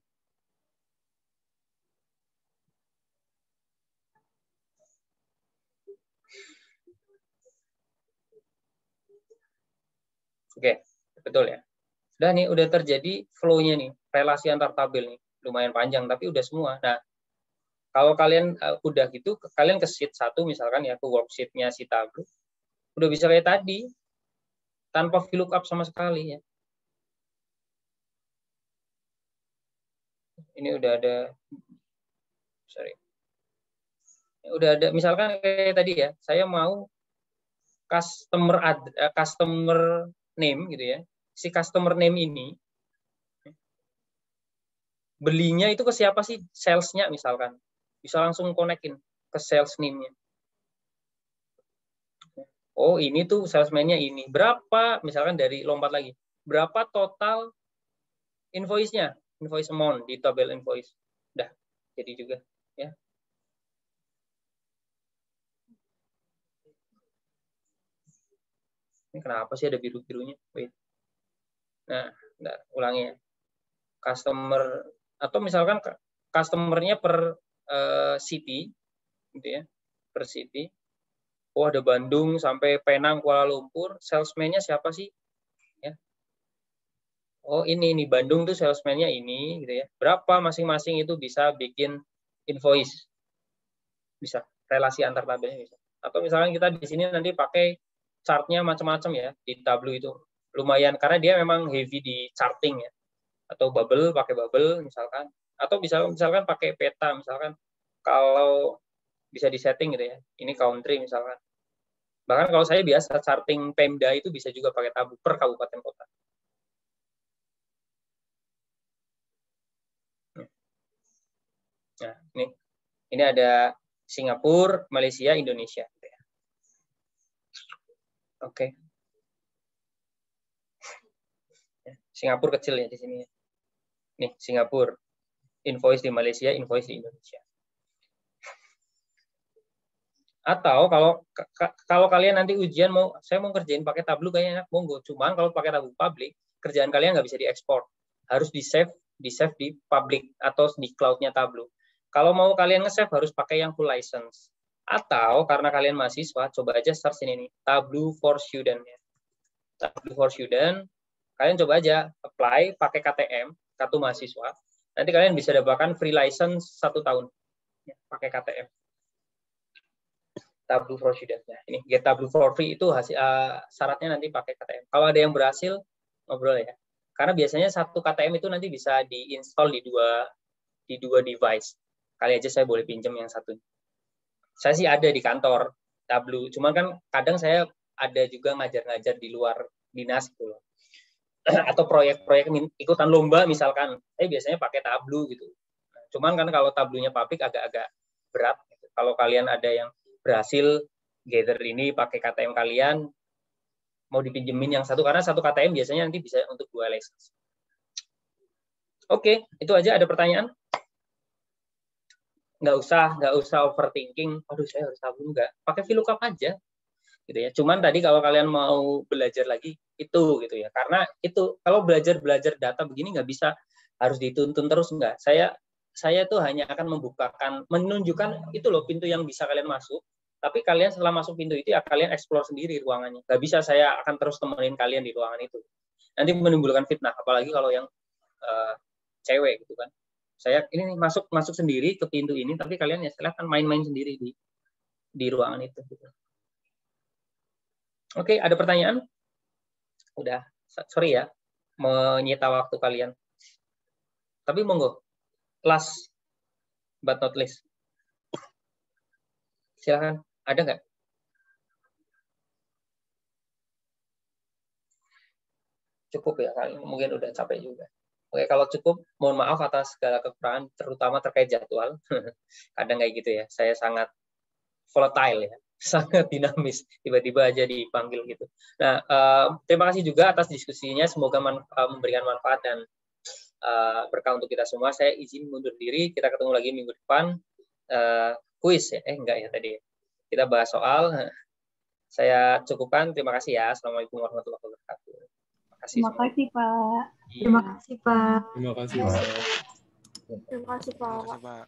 Oke, betul ya. Sudah nih, udah terjadi flow-nya nih, relasi antar tabel nih. Lumayan panjang, tapi udah semua. Nah, kalau kalian udah gitu, kalian ke sheet 1 misalkan ya, ke worksheet-nya si tabel. Udah bisa kayak tadi, tanpa VLOOKUP sama sekali ya. Ini udah ada, udah ada, misalkan kayak tadi ya, saya mau customer name gitu ya. Si customer name ini belinya itu ke siapa sih? Sales-nya misalkan. Bisa langsung konekin ke sales name-nya. Oh, ini tuh salesman-nya ini. Berapa? Misalkan dari lompat lagi. Berapa total invoice-nya? Invoice amount di tabel invoice. Udah, jadi juga ya. Ini kenapa sih ada biru-birunya? Wait. Nah, ulangi ya. Customer atau misalkan customer-nya per city gitu ya. Per city. Oh, ada Bandung sampai Penang, Kuala Lumpur. Salesman-nya siapa sih? Ya. Oh, ini Bandung tuh salesman-nya ini gitu ya. Berapa masing-masing itu bisa bikin invoice? Bisa. Relasi antar tabelnya bisa. Atau misalkan kita di sini nanti pakai chart-nya macam-macam ya di Tableau itu. Lumayan karena dia memang heavy di charting ya. Atau bubble, pakai bubble misalkan. Atau misalkan pakai peta misalkan. Kalau bisa disetting gitu ya. Ini country misalkan. Bahkan kalau saya biasa charting Pemda itu bisa juga pakai Tableau per kabupaten kota. Nah, ini ada Singapura, Malaysia, Indonesia. Oke. Singapura kecil ya di sini. Nih, Singapura. Invoice di Malaysia, invoice di Indonesia. Atau kalau kalian nanti ujian saya mau kerjain pakai Tableau kayaknya enak, monggo. Cuman kalau pakai Tableau public, kerjaan kalian nggak bisa diekspor, harus di save di public atau di cloud-nya Tableau. Kalau mau kalian nge-save harus pakai yang full license. Atau karena kalian mahasiswa, coba aja search ini nih, Tableau for Student. Tableau for Student, kalian coba aja apply pakai KTM, kartu mahasiswa. Nanti kalian bisa dapatkan free license 1 tahun ya, pakai KTM. Tableau for Student. Ya, ini get Tableau for free itu hasil, syaratnya nanti pakai KTM. Kalau ada yang berhasil, ngobrol ya. Karena biasanya satu KTM itu nanti bisa diinstal di dua device. Kali aja saya boleh pinjam yang satu. Saya sih ada di kantor Tableau, cuman kan kadang saya ada juga ngajar-ngajar di luar dinas gitu loh. Atau proyek-proyek ikutan lomba misalkan, saya biasanya pakai Tableau gitu. Cuman kan kalau Tableau-nya publik agak-agak berat. Gitu. Kalau kalian ada yang berhasil gather ini pakai KTM kalian, mau dipinjemin yang satu, karena satu KTM biasanya nanti bisa untuk 2 license. Oke, itu aja. Ada pertanyaan? Nggak usah overthinking. Aduh, saya harus Tableau nggak. Pakai VLOOKUP aja, gitu ya. Cuman tadi kalau kalian mau belajar lagi itu, gitu ya. Karena itu kalau belajar data begini nggak bisa harus dituntun terus nggak. Saya tuh hanya akan menunjukkan itu loh pintu yang bisa kalian masuk. Tapi kalian setelah masuk pintu itu ya kalian explore sendiri ruangannya. Nggak bisa saya akan terus temenin kalian di ruangan itu. Nanti menimbulkan fitnah, apalagi kalau yang cewek gitu kan. Saya ini masuk sendiri ke pintu ini, tapi kalian ya silahkan main-main sendiri di ruangan itu. Gitu. Oke, ada pertanyaan? Udah, sorry ya, menyita waktu kalian. Tapi monggo, last but not least. Silahkan, ada nggak? Cukup ya, mungkin udah capek juga. Oke, kalau cukup, mohon maaf atas segala kekurangan, terutama terkait jadwal. Kadang kayak gitu ya, saya sangat volatile ya, sangat dinamis, tiba-tiba aja dipanggil gitu. Nah, terima kasih juga atas diskusinya, semoga memberikan manfaat dan berkah untuk kita semua. Saya izin mundur diri, kita ketemu lagi minggu depan. Kuis ya, enggak ya tadi. Kita bahas soal, saya cukupkan, terima kasih ya. Assalamualaikum warahmatullahi wabarakatuh. Terima kasih, Pak. Terima kasih, Pak. Terima kasih, Pak. Terima kasih, Pak.